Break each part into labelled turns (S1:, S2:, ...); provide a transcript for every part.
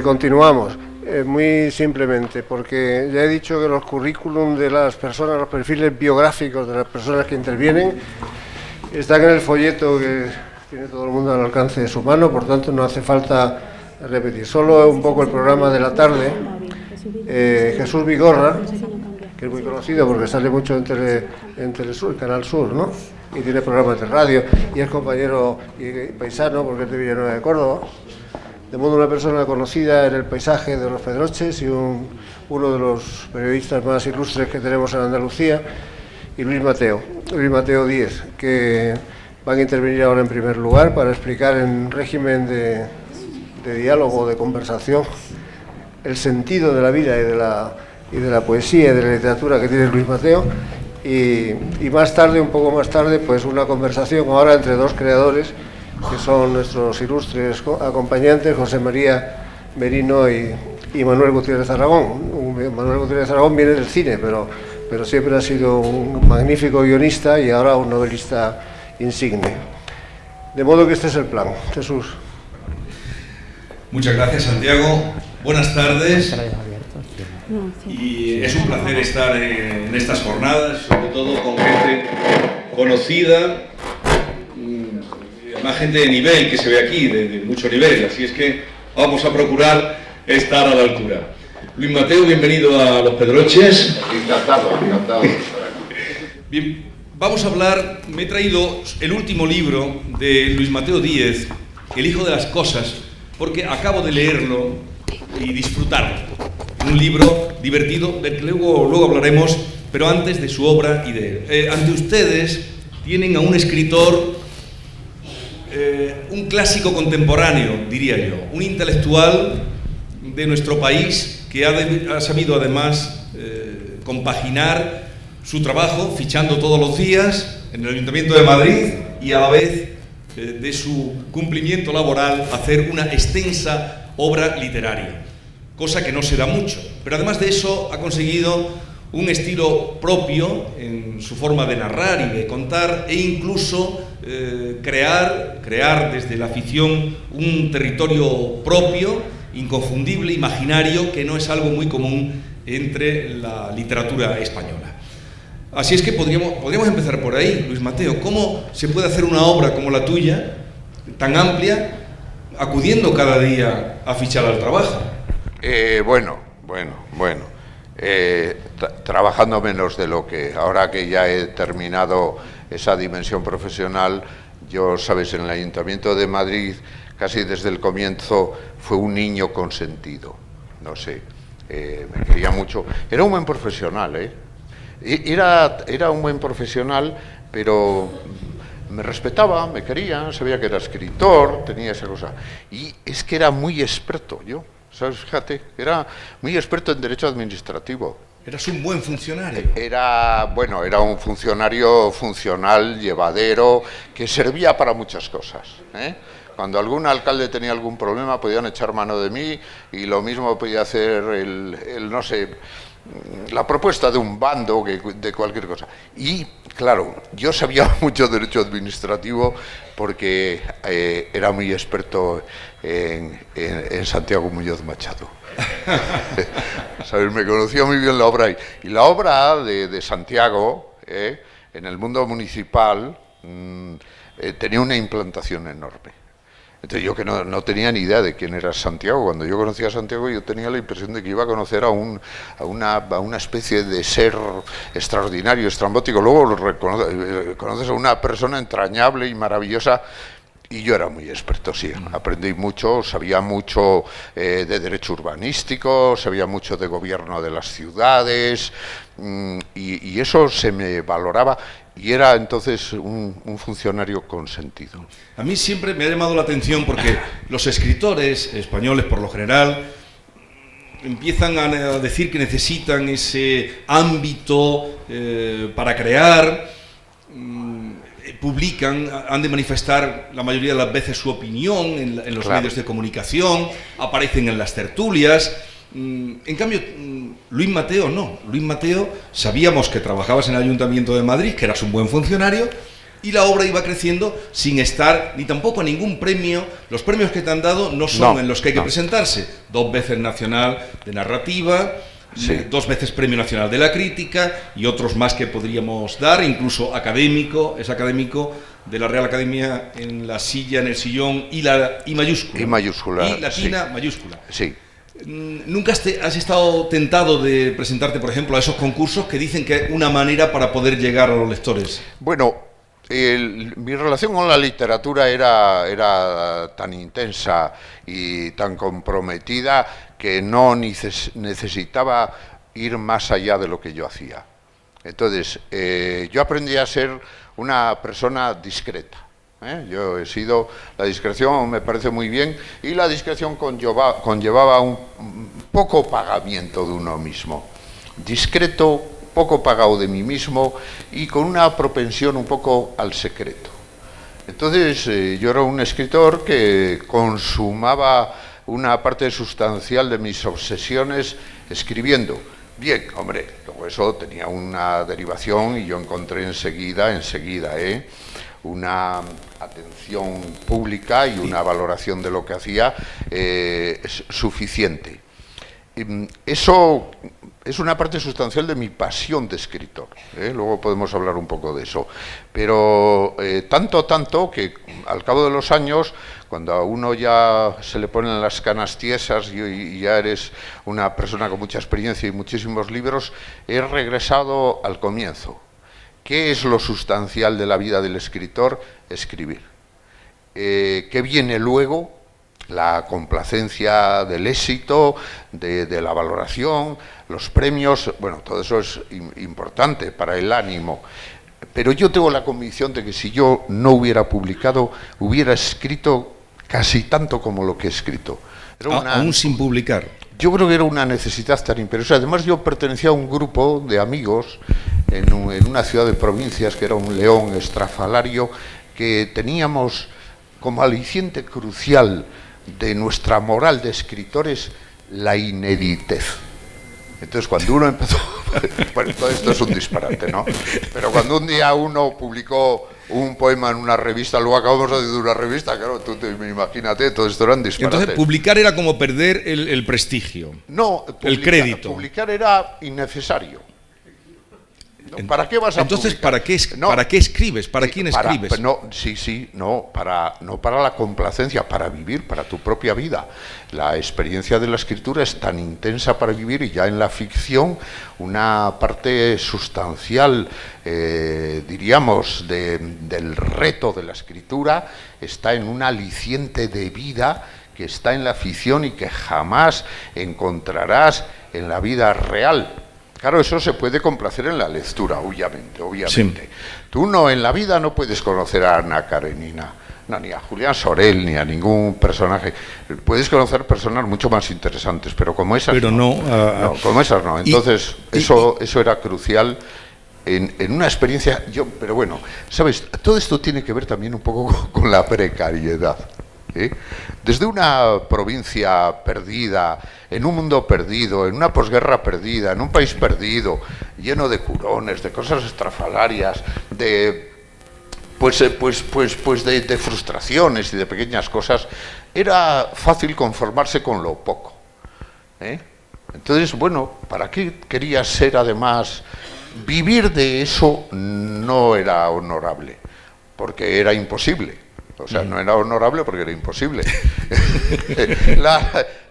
S1: continuamos. Muy simplemente, porque ya he dicho que los currículum de las personas, los perfiles biográficos de las personas que intervienen, están en el folleto que tiene todo el mundo al alcance de su mano, por tanto no hace falta repetir. Solo un poco el programa de la tarde. Jesús Vigorra, que es muy conocido porque sale mucho en Telesur, Canal Sur, ¿no? Y tiene programas de radio, y es compañero y paisano porque es de Villanueva de Córdoba. De modo, una persona conocida en el paisaje de los Pedroches y uno de los periodistas más ilustres que tenemos en Andalucía, y Luis Mateo Díez, que van a intervenir ahora en primer lugar para explicar en régimen de diálogo, de conversación, el sentido de la vida y de la poesía y de la literatura que tiene Luis Mateo, y más tarde, un poco más tarde, pues una conversación ahora entre dos creadores que son nuestros ilustres acompañantes, José María Merino y Manuel Gutiérrez Aragón. Manuel Gutiérrez Aragón viene del cine, pero siempre ha sido un magnífico guionista y ahora un novelista insigne. De modo que este es el plan. Jesús.
S2: Muchas gracias, Santiago. Buenas tardes. Y es un placer estar en estas jornadas, sobre todo con gente conocida, más gente de nivel que se ve aquí, de mucho nivel, así es que vamos a procurar estar a la altura. Luis Mateo, bienvenido a Los Pedroches.
S3: Encantado.
S2: Bien, vamos a hablar, me he traído el último libro de Luis Mateo Díez, El hijo de las cosas, porque acabo de leerlo y disfrutarlo. Un libro divertido, del que luego hablaremos, pero antes de su obra y de él. Ante ustedes tienen a un escritor, un clásico contemporáneo, diría yo, un intelectual de nuestro país que ha sabido además compaginar su trabajo, fichando todos los días en el Ayuntamiento de Madrid y a la vez de su cumplimiento laboral hacer una extensa obra literaria, cosa que no se da mucho, pero además de eso ha conseguido un estilo propio en su forma de narrar y de contar, e incluso crear desde la ficción un territorio propio, inconfundible, imaginario, que no es algo muy común entre la literatura española. Así es que podríamos empezar por ahí, Luis Mateo. ¿Cómo se puede hacer una obra como la tuya, tan amplia, acudiendo cada día a fichar al trabajo?
S3: Trabajando menos de lo que, ahora que ya he terminado esa dimensión profesional, yo, sabes, en el Ayuntamiento de Madrid, casi desde el comienzo, fue un niño consentido, no sé, me quería mucho, era un buen profesional, era un buen profesional, pero me respetaba, me quería, sabía que era escritor, tenía esa cosa, y es que era muy experto, ¿sabes? Fíjate, era muy experto en derecho administrativo.
S2: Eras un buen funcionario.
S3: Era un funcionario funcional, llevadero, que servía para muchas cosas, Cuando algún alcalde tenía algún problema, podían echar mano de mí, y lo mismo podía hacer no sé, la propuesta de un bando, de cualquier cosa. Y, claro, yo sabía mucho derecho administrativo porque era muy experto en Santiago Muñoz Machado. ¿Sabes? Me conocía muy bien la obra. Y la obra de Santiago, en el mundo municipal, tenía una implantación enorme. Entonces yo, que no tenía ni idea de quién era Santiago, cuando yo conocía a Santiago yo tenía la impresión de que iba a conocer a una especie de ser extraordinario, estrambótico. Luego conoces a una persona entrañable y maravillosa, y yo era muy experto, sí, aprendí mucho, sabía mucho de derecho urbanístico, sabía mucho de gobierno de las ciudades, y eso se me valoraba. Y era entonces un funcionario consentido.
S2: A mí siempre me ha llamado la atención porque los escritores españoles, por lo general, empiezan a decir que necesitan ese ámbito para crear, publican, han de manifestar la mayoría de las veces su opinión en los medios de comunicación, aparecen en las tertulias. En cambio, Luis Mateo no. Luis Mateo, sabíamos que trabajabas en el Ayuntamiento de Madrid, que eras un buen funcionario, Y la obra iba creciendo sin estar ni tampoco a ningún premio. Los premios que te han dado no son en los que hay que presentarse. 2 veces Nacional de Narrativa, 2 veces Premio Nacional de la Crítica y otros más que podríamos dar, incluso académico, es académico de la Real Academia en la silla, en el sillón, I mayúscula.
S3: I mayúscula.
S2: Y latina mayúscula.
S3: Sí.
S2: ¿Nunca has estado tentado de presentarte, por ejemplo, a esos concursos que dicen que es una manera para poder llegar a los lectores?
S3: Bueno, mi relación con la literatura era tan intensa y tan comprometida que no necesitaba ir más allá de lo que yo hacía. Entonces, yo aprendí a ser una persona discreta. Yo he sido, la discreción me parece muy bien, y la discreción conllevaba un poco pagamiento de uno mismo. Discreto, poco pagado de mí mismo y con una propensión un poco al secreto. Entonces yo era un escritor que consumaba una parte sustancial de mis obsesiones escribiendo. Bien, hombre, luego eso tenía una derivación y yo encontré enseguida, una atención pública y una valoración de lo que hacía suficiente. Eso es una parte sustancial de mi pasión de escritor, luego podemos hablar un poco de eso, pero tanto que al cabo de los años, cuando a uno ya se le ponen las canas tiesas y ya eres una persona con mucha experiencia y muchísimos libros, he regresado al comienzo. ¿Qué es lo sustancial de la vida del escritor? Escribir. ¿Qué viene luego? La complacencia del éxito, de la valoración, los premios, bueno, todo eso es importante para el ánimo. Pero yo tengo la convicción de que si yo no hubiera publicado, hubiera escrito casi tanto como lo que he escrito.
S2: Aún sin publicar.
S3: Yo creo que era una necesidad tan imperiosa. Además, yo pertenecía a un grupo de amigos en una ciudad de provincias que era un león estrafalario, que teníamos como aliciente crucial de nuestra moral de escritores la ineditez. Entonces, cuando uno empezó... Bueno, todo esto es un disparate, ¿no? Pero cuando un día uno publicó un poema en una revista, luego acabamos haciendo una revista, claro, imagínate, todo esto eran disparates.
S2: Entonces, publicar era como perder el prestigio.
S3: No,
S2: el crédito.
S3: Publicar era innecesario. ¿Para qué vas a
S2: Entonces,
S3: publicar?
S2: ¿para qué escribes? ¿Para quién escribes?
S3: No para la complacencia, para vivir, para tu propia vida. La experiencia de la escritura es tan intensa para vivir, y ya en la ficción una parte sustancial, diríamos, del reto de la escritura está en un aliciente de vida que está en la ficción y que jamás encontrarás en la vida real. Claro, eso se puede complacer en la lectura, obviamente.
S2: Sí.
S3: Tú en la vida no puedes conocer a Ana Karenina, ni a Julián Sorel, ni a ningún personaje. Puedes conocer personas mucho más interesantes, pero como esas como esas no. Entonces, eso era crucial en una experiencia. Pero bueno, ¿sabes? Todo esto tiene que ver también un poco con la precariedad. Desde una provincia perdida, en un mundo perdido, en una posguerra perdida, en un país perdido, lleno de curones, de cosas estrafalarias, de frustraciones y de pequeñas cosas, era fácil conformarse con lo poco. Entonces, bueno, ¿para qué querías ser además? Vivir de eso no era honorable, porque era imposible. O sea, no era honorable porque era imposible.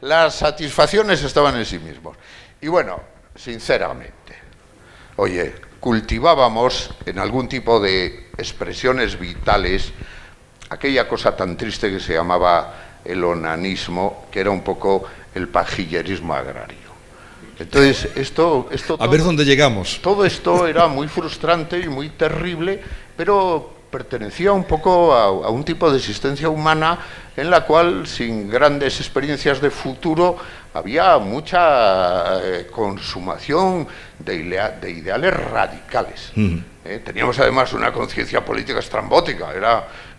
S3: Las satisfacciones estaban en sí mismos. Y bueno, sinceramente, oye, cultivábamos en algún tipo de expresiones vitales aquella cosa tan triste que se llamaba el onanismo, que era un poco el pajillerismo agrario. Entonces,
S2: a ver dónde llegamos.
S3: Todo esto era muy frustrante y muy terrible, pero pertenecía un poco a un tipo de existencia humana en la cual, sin grandes experiencias de futuro, había mucha consumación de ideales radicales. Teníamos además una conciencia política estrambótica,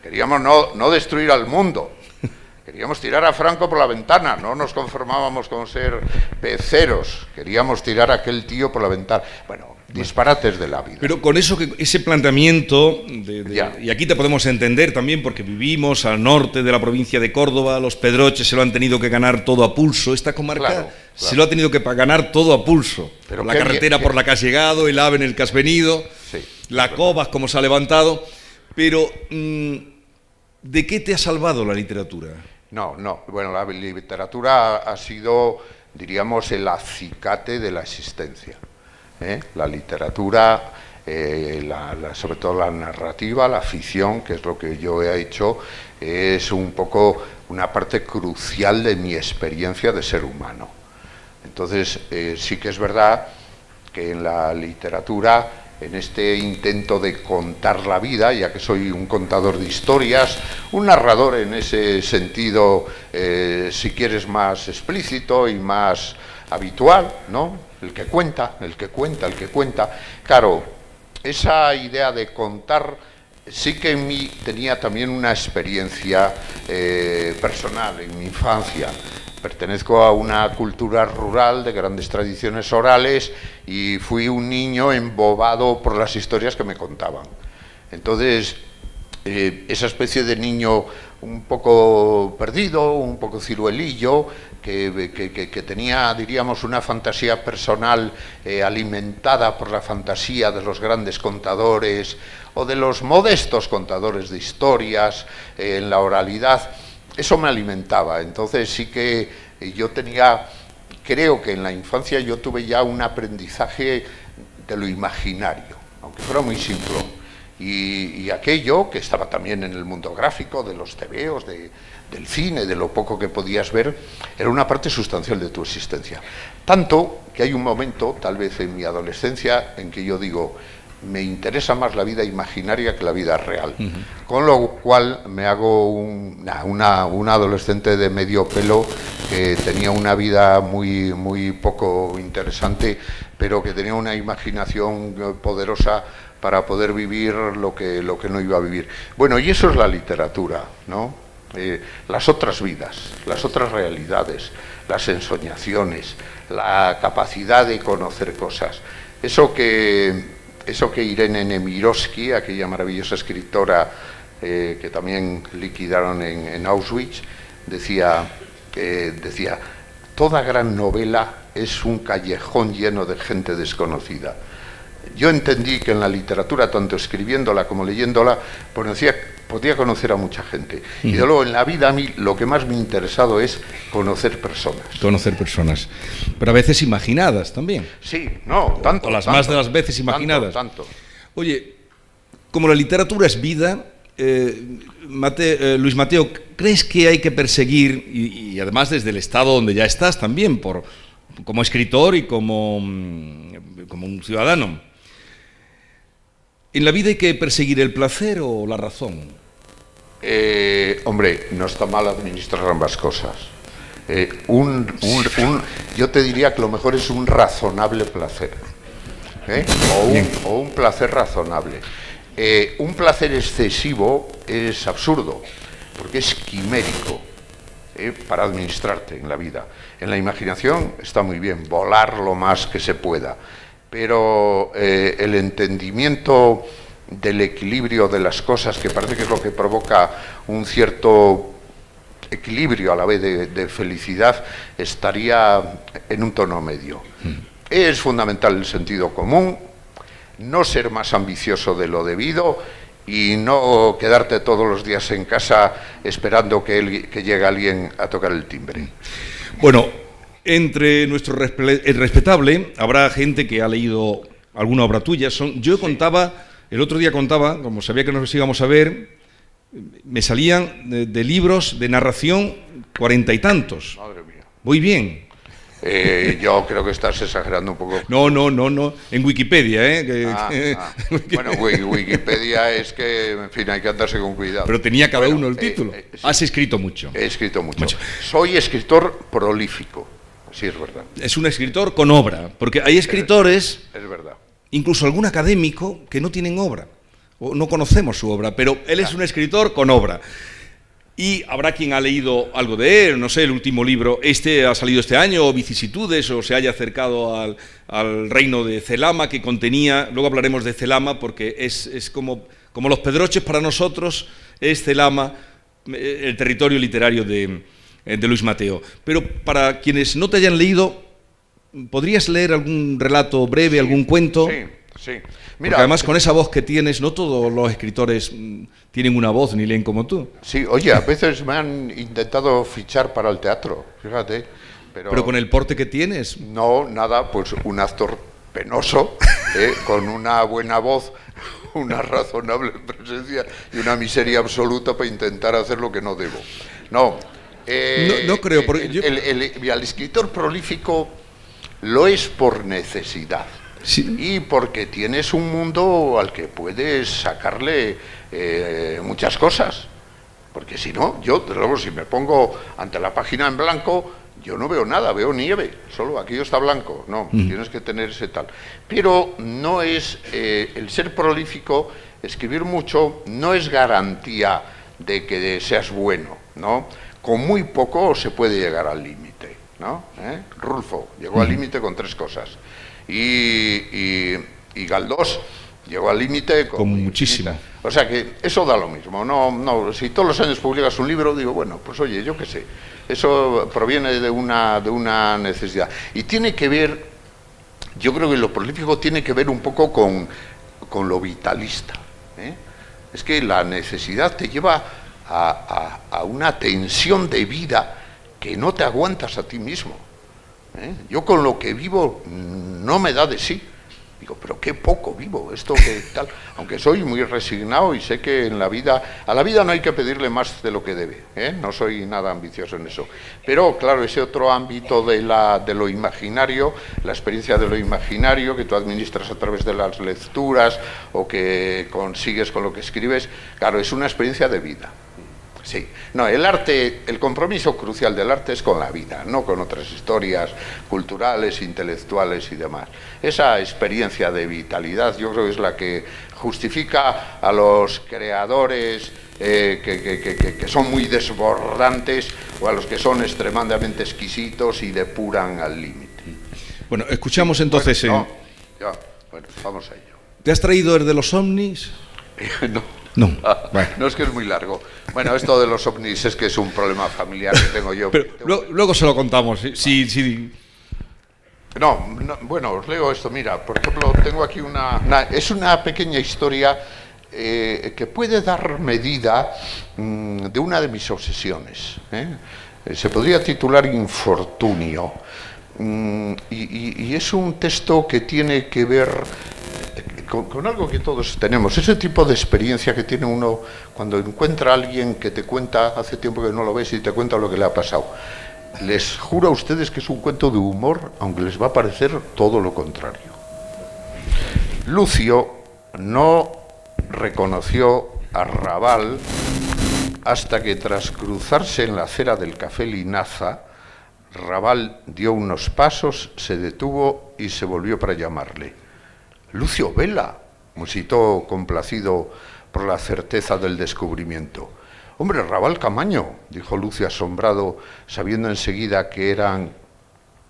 S3: queríamos no destruir al mundo, queríamos tirar a Franco por la ventana, no nos conformábamos con ser peceros, queríamos tirar a aquel tío por la ventana. Bueno, disparates de la vida.
S2: Pero con eso, ese planteamiento,
S3: Ya.
S2: y aquí te podemos entender también, porque vivimos al norte de la provincia de Córdoba, los pedroches se lo han tenido que ganar todo a pulso, esta comarca
S3: Claro.
S2: se lo ha tenido que ganar todo a pulso.
S3: Pero
S2: La
S3: qué
S2: carretera
S3: bien,
S2: por la que has llegado, el ave en el que has venido,
S3: Sí,
S2: la Cobas como se ha levantado, pero ¿de qué te ha salvado la literatura?
S3: No, bueno, la literatura ha sido, diríamos, el acicate de la existencia. La literatura, sobre todo la narrativa, la ficción, que es lo que yo he hecho, es un poco una parte crucial de mi experiencia de ser humano. Entonces, sí que es verdad que en la literatura, en este intento de contar la vida, ya que soy un contador de historias, un narrador en ese sentido, si quieres, más explícito y más habitual, ¿no? El que cuenta. Claro, esa idea de contar sí que en mí tenía también una experiencia personal en mi infancia. Pertenezco a una cultura rural de grandes tradiciones orales y fui un niño embobado por las historias que me contaban. Entonces, esa especie de niño un poco perdido, un poco ciruelillo, que tenía, diríamos, una fantasía personal alimentada por la fantasía de los grandes contadores o de los modestos contadores de historias en la oralidad, eso me alimentaba. Entonces sí que yo creo que en la infancia yo tuve ya un aprendizaje de lo imaginario, aunque fuera muy simple. Y aquello que estaba también en el mundo gráfico, de los tebeos, del cine, de lo poco que podías ver, era una parte sustancial de tu existencia. Tanto que hay un momento, tal vez en mi adolescencia, en que yo digo, me interesa más la vida imaginaria que la vida real. Con lo cual me hago un adolescente de medio pelo que tenía una vida muy, muy poco interesante, pero que tenía una imaginación poderosa para poder vivir lo que no iba a vivir. Bueno, y eso es la literatura, ¿no? Las otras vidas, las otras realidades, las ensoñaciones, la capacidad de conocer cosas. Eso que Irene Nemirovsky, aquella maravillosa escritora que también liquidaron en Auschwitz, decía, toda gran novela es un callejón lleno de gente desconocida. Yo entendí que en la literatura, tanto escribiéndola como leyéndola, podía conocer a mucha gente. Y de luego en la vida a mí lo que más me ha interesado es conocer personas.
S2: Conocer personas, pero a veces imaginadas también.
S3: Sí, no, tanto.
S2: O las más de las veces imaginadas.
S3: Tanto.
S2: Oye, como la literatura es vida, Luis Mateo, ¿crees que hay que perseguir, y además desde el estado donde ya estás también, como escritor y como un ciudadano, ¿en la vida hay que perseguir el placer o la razón?
S3: Hombre, no está mal administrar ambas cosas. Yo te diría que lo mejor es un razonable placer, o un placer razonable. Un placer excesivo es absurdo, porque es quimérico para administrarte en la vida. En la imaginación está muy bien, volar lo más que se pueda, pero el entendimiento del equilibrio de las cosas, que parece que es lo que provoca un cierto equilibrio a la vez de felicidad, estaría en un tono medio. Es fundamental el sentido común, no ser más ambicioso de lo debido y no quedarte todos los días en casa esperando que llegue alguien a tocar el timbre.
S2: Bueno, entre nuestro respetable habrá gente que ha leído alguna obra tuya. El otro día contaba, como sabía que nos íbamos a ver, me salían de libros de narración 40 y tantos.
S3: Madre mía.
S2: Muy bien.
S3: Yo creo que estás exagerando un poco.
S2: No. En Wikipedia,
S3: Bueno, Wikipedia es que, en fin, hay que andarse con cuidado.
S2: Pero tenía cada uno el título.
S3: Sí.
S2: Has escrito mucho.
S3: He escrito mucho. Soy escritor prolífico, sí, es verdad.
S2: Es un escritor con obra, porque hay escritores,
S3: es verdad,
S2: incluso algún académico, que no tienen obra, o no conocemos su obra, pero él es un escritor con obra. Y habrá quien ha leído algo de él, no sé, el último libro, ha salido este año, o Vicisitudes, o se haya acercado al reino de Celama, que contenía, luego hablaremos de Celama, porque es como los Pedroches para nosotros, es Celama, el territorio literario de Luis Mateo. Pero para quienes no te hayan leído, ¿podrías leer algún relato breve, algún cuento?
S3: Sí.
S2: Mira, porque además con esa voz que tienes, no todos los escritores tienen una voz ni leen como tú.
S3: Sí, oye, a veces me han intentado fichar para el teatro, fíjate. Pero
S2: con el porte que tienes.
S3: No, nada, pues un actor penoso, con una buena voz, una razonable presencia y una miseria absoluta para intentar hacer lo que no debo. No creo. El escritor prolífico lo es por necesidad. Sí. Y porque tienes un mundo al que puedes sacarle muchas cosas. Porque si no, yo, desde luego, si me pongo ante la página en blanco, yo no veo nada, veo nieve, solo aquello está blanco. No, tienes que tener ese tal. Pero no es, el ser prolífico, escribir mucho, no es garantía de que seas bueno, ¿no? Con muy poco se puede llegar al límite, ¿no? Rulfo llegó al límite con 3 cosas. Y Galdós llegó al límite con
S2: muchísimo.
S3: O sea que eso da lo mismo. No, si todos los años publicas un libro, digo, bueno, pues oye, yo qué sé. Eso proviene de una necesidad. Y tiene que ver, yo creo que lo prolífico tiene que ver un poco con lo vitalista. Es que la necesidad te lleva a una tensión de vida que no te aguantas a ti mismo. Yo con lo que vivo no me da de sí. Digo, pero qué poco vivo, esto que tal. Aunque soy muy resignado y sé que a la vida no hay que pedirle más de lo que debe, no soy nada ambicioso en eso. Pero claro, ese otro ámbito de lo imaginario, la experiencia de lo imaginario que tú administras a través de las lecturas o que consigues con lo que escribes, claro, es una experiencia de vida. Sí, no, el arte, el compromiso crucial del arte es con la vida, no con otras historias culturales, intelectuales y demás. Esa experiencia de vitalidad yo creo que es la que justifica a los creadores que son muy desbordantes o a los que son extremadamente exquisitos y depuran al límite.
S2: Bueno, escuchamos entonces...
S3: Bueno, vamos a ello.
S2: ¿Te has traído el de los ovnis?
S3: No, bueno. No, es que es muy largo. Bueno, esto de los ovnis es que es un problema familiar que tengo yo.
S2: Pero luego se lo contamos. Sí.
S3: No, bueno, os leo esto. Mira, por ejemplo, tengo aquí es una pequeña historia que puede dar medida de una de mis obsesiones. Se podría titular Infortunio. Y es un texto que tiene que ver con algo que todos tenemos, ese tipo de experiencia que tiene uno cuando encuentra a alguien que te cuenta, hace tiempo que no lo ves y te cuenta lo que le ha pasado. Les juro a ustedes que es un cuento de humor, aunque les va a parecer todo lo contrario. Lucio no reconoció a Raval hasta que tras cruzarse en la acera del Café Linaza, Raval dio unos pasos, se detuvo y se volvió para llamarle. Lucio Vela, musitó complacido por la certeza del descubrimiento. Hombre, Raval Camaño, dijo Lucio asombrado, sabiendo enseguida que eran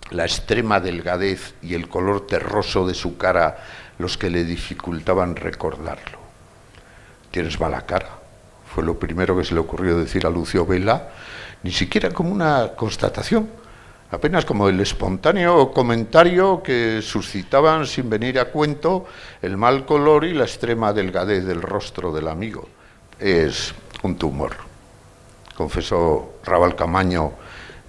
S3: la extrema delgadez y el color terroso de su cara los que le dificultaban recordarlo. Tienes mala cara, fue lo primero que se le ocurrió decir a Lucio Vela, ni siquiera como una constatación, apenas como el espontáneo comentario que suscitaban sin venir a cuento el mal color y la extrema delgadez del rostro del amigo. Es un tumor, confesó Raval Camaño,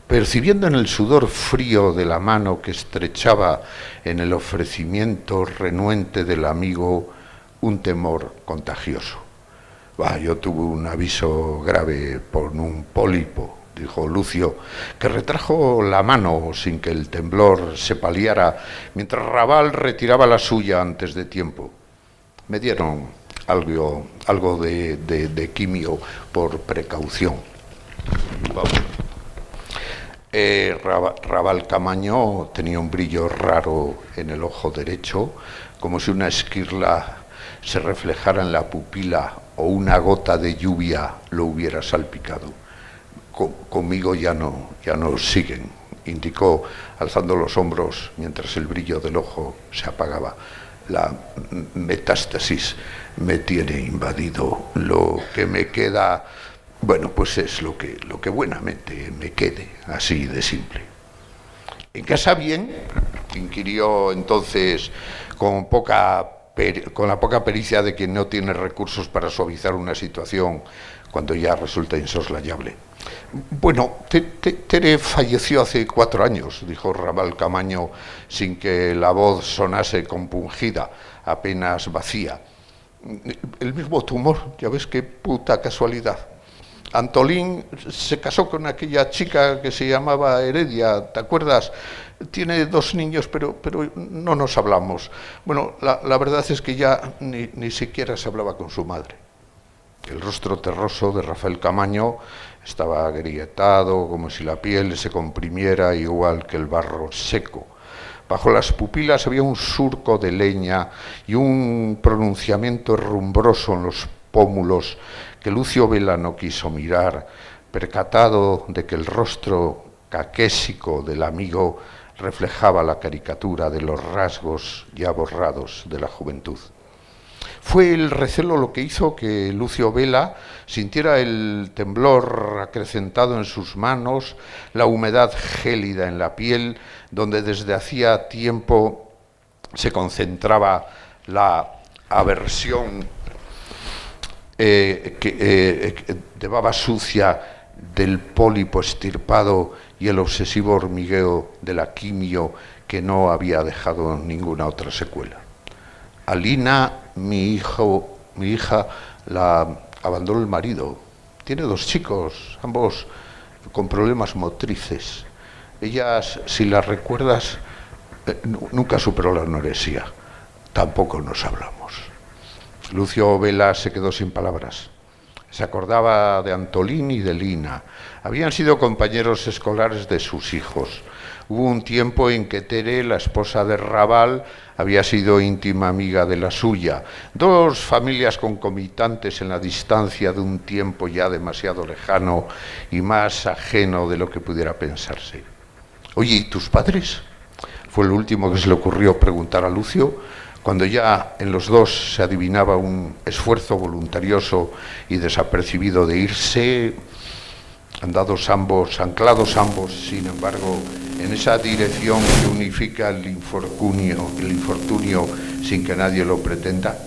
S3: percibiendo en el sudor frío de la mano que estrechaba en el ofrecimiento renuente del amigo un temor contagioso. Yo tuve un aviso grave por un pólipo, dijo Lucio, que retrajo la mano sin que el temblor se paliara, mientras Raval retiraba la suya antes de tiempo. Me dieron algo de quimio por precaución. Vamos. Raval Camaño tenía un brillo raro en el ojo derecho, como si una esquirla se reflejara en la pupila o una gota de lluvia lo hubiera salpicado. conmigo ya no siguen, indicó, alzando los hombros mientras el brillo del ojo se apagaba. La metástasis me tiene invadido. Lo que me queda, bueno, pues es lo que buenamente me quede, así de simple. ¿En casa bien?, inquirió entonces con la poca pericia de quien no tiene recursos para suavizar una situación cuando ya resulta insoslayable. Bueno, Tere falleció hace 4 años, dijo Raval Camaño, sin que la voz sonase compungida, apenas vacía. El mismo tumor, ya ves qué puta casualidad. Antolín se casó con aquella chica que se llamaba Heredia, ¿te acuerdas? Tiene 2 niños, pero no nos hablamos. Bueno, la verdad es que ya ni siquiera se hablaba con su madre. El rostro terroso de Rafael Camaño estaba agrietado, como si la piel se comprimiera igual que el barro seco. Bajo las pupilas había un surco de leña y un pronunciamiento herrumbroso en los pómulos que Lucio Vela no quiso mirar, percatado de que el rostro caquésico del amigo reflejaba la caricatura de los rasgos ya borrados de la juventud. Fue el recelo lo que hizo que Lucio Vela sintiera el temblor acrecentado en sus manos, la humedad gélida en la piel, donde desde hacía tiempo se concentraba la aversión de baba sucia del pólipo estirpado y el obsesivo hormigueo de la quimio que no había dejado ninguna otra secuela. Alina, mi hija, la abandonó el marido. Tiene 2 chicos, ambos con problemas motrices. Ella, si la recuerdas, nunca superó la anorexia. Tampoco nos hablamos. Lucio Vela se quedó sin palabras. Se acordaba de Antolín y de Lina. Habían sido compañeros escolares de sus hijos. Hubo un tiempo en que Tere, la esposa de Raval, había sido íntima amiga de la suya. 2 familias concomitantes en la distancia de un tiempo ya demasiado lejano y más ajeno de lo que pudiera pensarse. Oye, ¿y tus padres? Fue lo último que se le ocurrió preguntar a Lucio, cuando ya en los 2 se adivinaba un esfuerzo voluntarioso y desapercibido de irse, anclados ambos, sin embargo, en esa dirección que unifica el infortunio sin que nadie lo pretenda.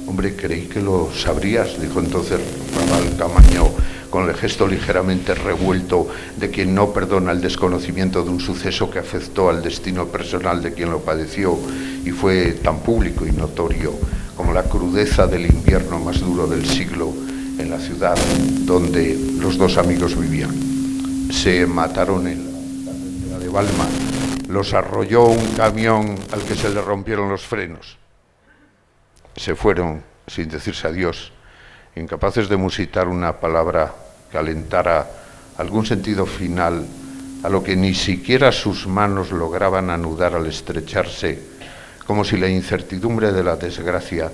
S3: Hombre, creí que lo sabrías, dijo entonces Raval Camaño, con el gesto ligeramente revuelto de quien no perdona el desconocimiento de un suceso que afectó al destino personal de quien lo padeció y fue tan público y notorio como la crudeza del invierno más duro del siglo en la ciudad donde los 2 amigos vivían. Se mataron en la carretera de Balma. Los arrolló un camión al que se le rompieron los frenos. Se fueron sin decirse adiós, incapaces de musitar una palabra que alentara algún sentido final a lo que ni siquiera sus manos lograban anudar al estrecharse, como si la incertidumbre de la desgracia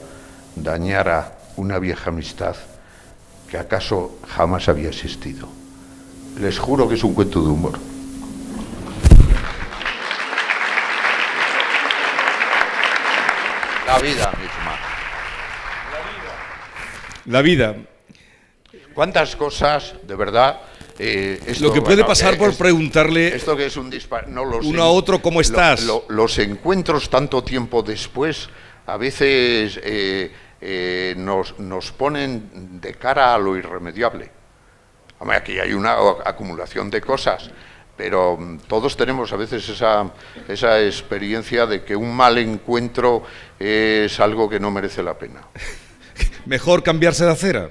S3: dañara una vieja amistad que acaso jamás había existido. Les juro que es un cuento de humor. La vida misma.
S2: La vida.
S3: ¿Cuántas cosas, de verdad? Esto,
S2: lo que puede pasar por preguntarle
S3: esto que es un disparo, no lo sé.
S2: Uno a otro, ¿cómo estás?
S3: Los encuentros tanto tiempo después a veces nos ponen de cara a lo irremediable. Hombre, aquí hay una acumulación de cosas, pero todos tenemos a veces esa experiencia de que un mal encuentro es algo que no merece la pena.
S2: ¿Mejor cambiarse de acera?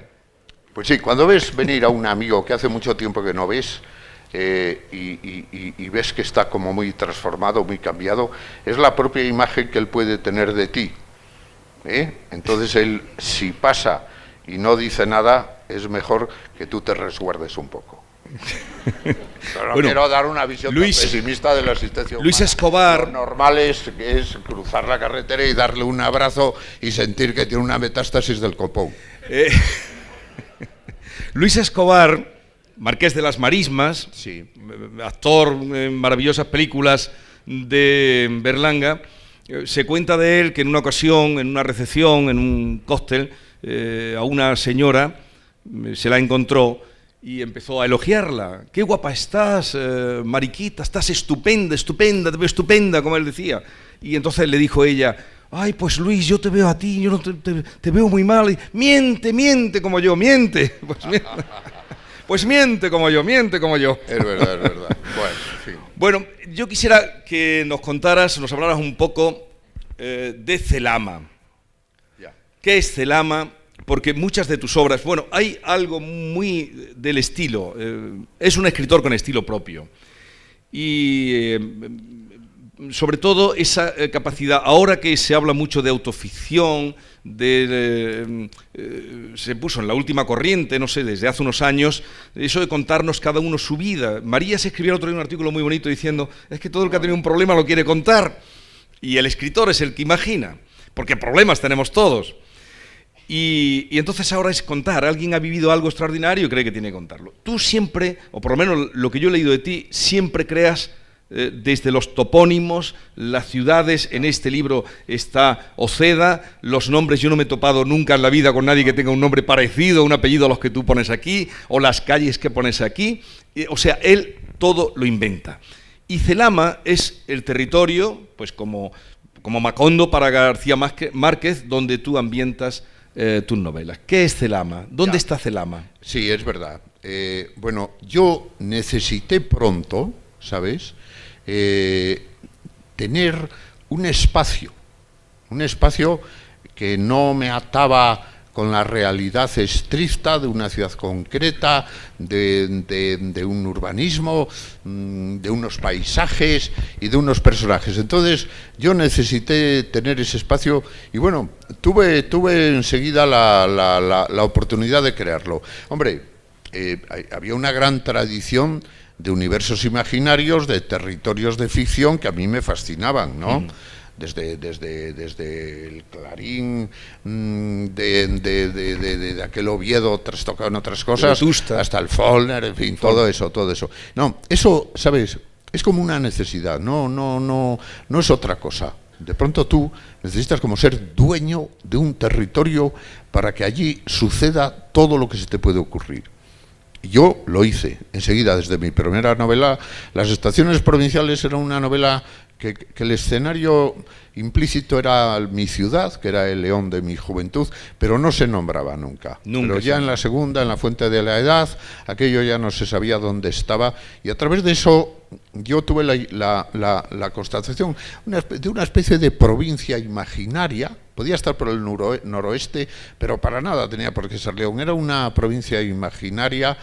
S3: Pues sí, cuando ves venir a un amigo que hace mucho tiempo que no ves y ves que está como muy transformado, muy cambiado, es la propia imagen que él puede tener de ti. Entonces él, si pasa y no dice nada, es mejor que tú te resguardes un poco. Pero no quiero dar una visión tan pesimista de la existencia humana.
S2: Luis Escobar.
S3: Lo normal es cruzar la carretera y darle un abrazo y sentir que tiene una metástasis del copón.
S2: Luis Escobar Marqués de las Marismas,
S3: Sí.
S2: actor en maravillosas películas de Berlanga. Se cuenta de él que en una ocasión, en una recepción, en un cóctel, a una señora se la encontró y empezó a elogiarla. ¡Qué guapa estás, Mariquita! Estás estupenda, estupenda, te veo estupenda, como él decía. Y entonces le dijo ella: ay, pues Luis, yo te veo a ti, yo no te veo muy mal. Y, miente como yo, miente. Pues miente como yo, miente como yo.
S3: Es verdad, es verdad. Bueno, en fin.
S2: Bueno, yo quisiera que nos contaras, nos hablaras un poco de Celama.
S3: Ya.
S2: ¿Qué es Celama? Porque muchas de tus obras, bueno, hay algo muy del estilo, es un escritor con estilo propio. Y sobre todo esa capacidad, ahora que se habla mucho de autoficción, se puso en la última corriente, no sé, desde hace unos años, eso de contarnos cada uno su vida. María se escribió el otro día un artículo muy bonito diciendo, es que todo el que ha tenido un problema lo quiere contar, y el escritor es el que imagina, porque problemas tenemos todos. Y entonces ahora es contar, alguien ha vivido algo extraordinario y cree que tiene que contarlo. Tú siempre, o por lo menos lo que yo he leído de ti, siempre creas desde los topónimos, las ciudades. En este libro está Oceda, los nombres, yo no me he topado nunca en la vida con nadie que tenga un nombre parecido, un apellido a los que tú pones aquí, o las calles que pones aquí. O sea, él todo lo inventa. Y Celama es el territorio, pues como Macondo para García Márquez, donde tú ambientas tus novelas. ¿Qué es Celama? ¿Dónde está Celama?
S3: Sí, es verdad. Bueno, yo necesité pronto, ¿sabes?, tener un espacio que no me ataba con la realidad estricta de una ciudad concreta, de un urbanismo, de unos paisajes y de unos personajes. Entonces yo necesité tener ese espacio y bueno, tuve enseguida la oportunidad de crearlo. Hombre, había una gran tradición de universos imaginarios, de territorios de ficción que a mí me fascinaban, ¿no? Desde el Clarín, de aquel Oviedo trastocado en otras cosas, hasta el Faulkner, en fin, todo eso. No, eso, ¿sabes?, es como una necesidad, no es otra cosa. De pronto tú necesitas como ser dueño de un territorio para que allí suceda todo lo que se te puede ocurrir. Yo lo hice enseguida, desde mi primera novela. Las estaciones provinciales era una novela que el escenario implícito era mi ciudad, que era el León de mi juventud, pero no se nombraba nunca. Pero ya en la segunda, en La Fuente de la Edad, aquello ya no se sabía dónde estaba, y a través de eso yo tuve la constatación de una especie de provincia imaginaria. Podía estar por el noroeste, pero para nada tenía por qué ser León. Era una provincia imaginaria.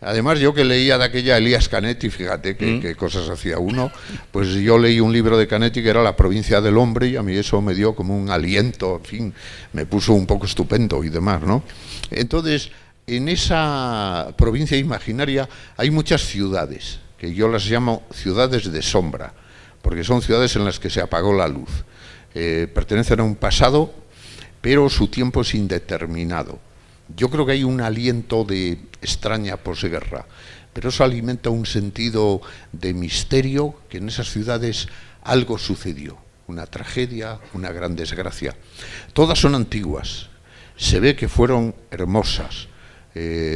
S3: Además, yo que leía de aquella Elías Canetti, fíjate qué cosas hacía uno, pues yo leí un libro de Canetti que era La provincia del hombre, y a mí eso me dio como un aliento, en fin, me puso un poco estupendo y demás, ¿no? Entonces, en esa provincia imaginaria hay muchas ciudades, que yo las llamo ciudades de sombra, porque son ciudades en las que se apagó la luz. Pertenecen a un pasado, pero su tiempo es indeterminado. Yo creo que hay un aliento de extraña posguerra, pero eso alimenta un sentido de misterio, que en esas ciudades algo sucedió, una tragedia, una gran desgracia. Todas son antiguas, se ve que fueron hermosas,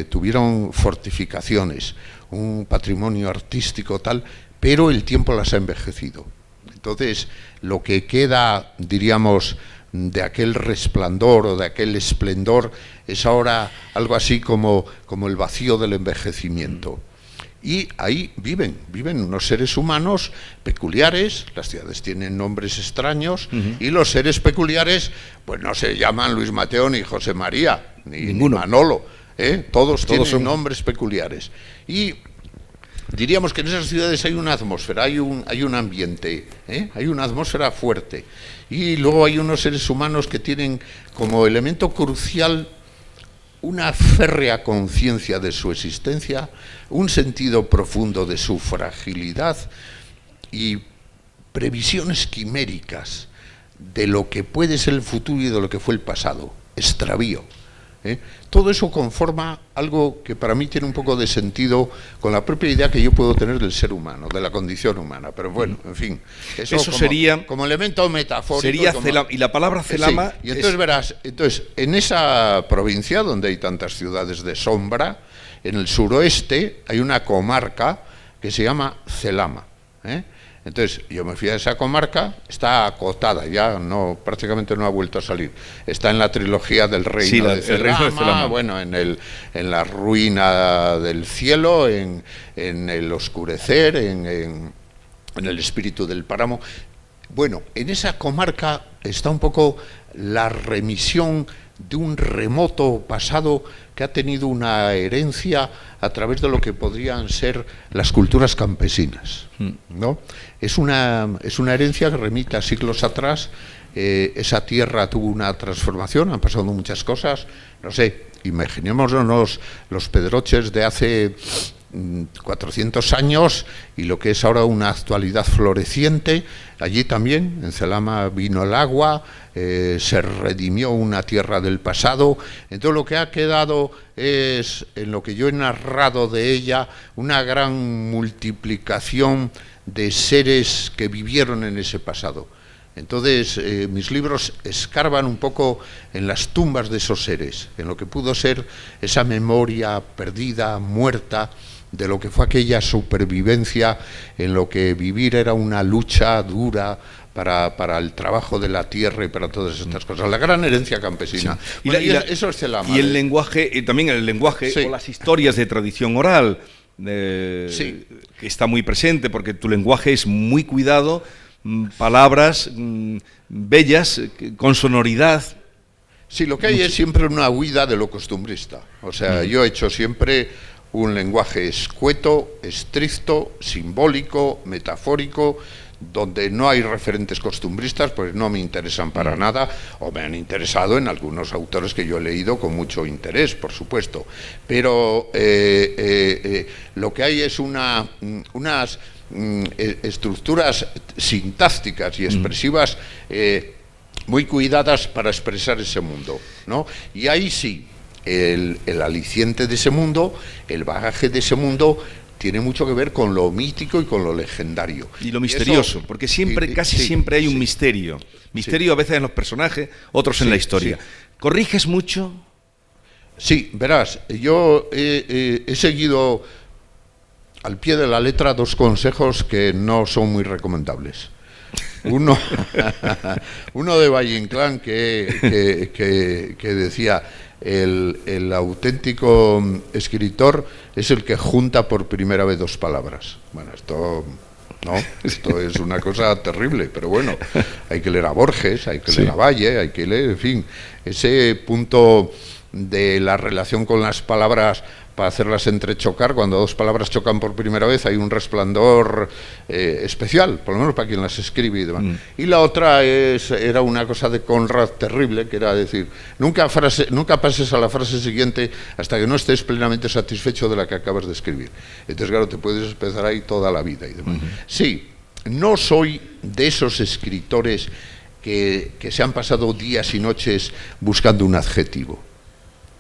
S3: tuvieron fortificaciones, un patrimonio artístico tal, pero el tiempo las ha envejecido. Entonces, lo que queda, diríamos, de aquel resplandor o de aquel esplendor es ahora algo así como el vacío del envejecimiento. Y ahí viven unos seres humanos peculiares. Las ciudades tienen nombres extraños, y los seres peculiares pues no se llaman Luis Mateo ni José María ni Manolo, todos tienen nombres peculiares. Y diríamos que en esas ciudades hay una atmósfera, hay un ambiente, hay una atmósfera fuerte. Y luego hay unos seres humanos que tienen como elemento crucial una férrea conciencia de su existencia, un sentido profundo de su fragilidad y previsiones quiméricas de lo que puede ser el futuro y de lo que fue el pasado. Extravío. Todo eso conforma algo que para mí tiene un poco de sentido con la propia idea que yo puedo tener del ser humano, de la condición humana. Pero bueno, en fin, eso como,
S2: sería
S3: como elemento metafórico.
S2: Sería y la palabra celama.
S3: Sí, y entonces verás, en esa provincia donde hay tantas ciudades de sombra, en el suroeste hay una comarca que se llama Celama. Entonces yo me fui a esa comarca, está acotada, ya no, prácticamente no ha vuelto a salir. Está en la trilogía del reino, de Celama, bueno, en la ruina del cielo, en el oscurecer, en el espíritu del páramo. Bueno, en esa comarca está un poco la remisión de un remoto pasado que ha tenido una herencia a través de lo que podrían ser las culturas campesinas, ¿no? Es una herencia que remite a siglos atrás. Esa tierra tuvo una transformación, han pasado muchas cosas, no sé, imaginémonos los Pedroches de hace 400 años y lo que es ahora una actualidad floreciente. Allí también, en Celama, vino el agua, se redimió una tierra del pasado. Entonces lo que ha quedado es, en lo que yo he narrado de ella, una gran multiplicación de seres que vivieron en ese pasado. Entonces mis libros escarban un poco en las tumbas de esos seres, en lo que pudo ser esa memoria perdida, muerta, de lo que fue aquella supervivencia, en lo que vivir era una lucha dura para el trabajo de la tierra y para todas estas cosas, la gran herencia campesina. Sí. Eso es Celama.
S2: Y el lenguaje, también el lenguaje, sí, o las historias de tradición oral,
S3: sí,
S2: que está muy presente, porque tu lenguaje es muy cuidado, palabras bellas, con sonoridad.
S3: Sí, lo que hay es siempre una huida de lo costumbrista. O sea, yo he hecho siempre un lenguaje escueto, estricto, simbólico, metafórico, donde no hay referentes costumbristas, pues no me interesan para nada, o me han interesado en algunos autores que yo he leído con mucho interés, por supuesto. Pero lo que hay es unas estructuras sintácticas y expresivas muy cuidadas para expresar ese mundo, ¿no? Y ahí sí, el aliciente de ese mundo, el bagaje de ese mundo, tiene mucho que ver con lo mítico y con lo legendario.
S2: Y lo misterioso, porque siempre, casi siempre hay un misterio. Misterio a veces en los personajes, otros en la historia. Sí. ¿Corriges mucho?
S3: Sí, verás, yo he seguido al pie de la letra dos consejos que no son muy recomendables. Uno de Valle Inclán que decía: el auténtico escritor es el que junta por primera vez dos palabras. Bueno, esto es una cosa terrible, pero bueno, hay que leer a Borges, hay que leer a Valle, hay que leer, en fin, ese punto de la relación con las palabras para hacerlas entrechocar. Cuando dos palabras chocan por primera vez hay un resplandor especial, por lo menos para quien las escribe y demás. Y la otra era una cosa de Conrad terrible, que era decir, nunca pases a la frase siguiente hasta que no estés plenamente satisfecho de la que acabas de escribir. Entonces, claro, te puedes empezar ahí toda la vida y demás. Sí, no soy de esos escritores que se han pasado días y noches buscando un adjetivo,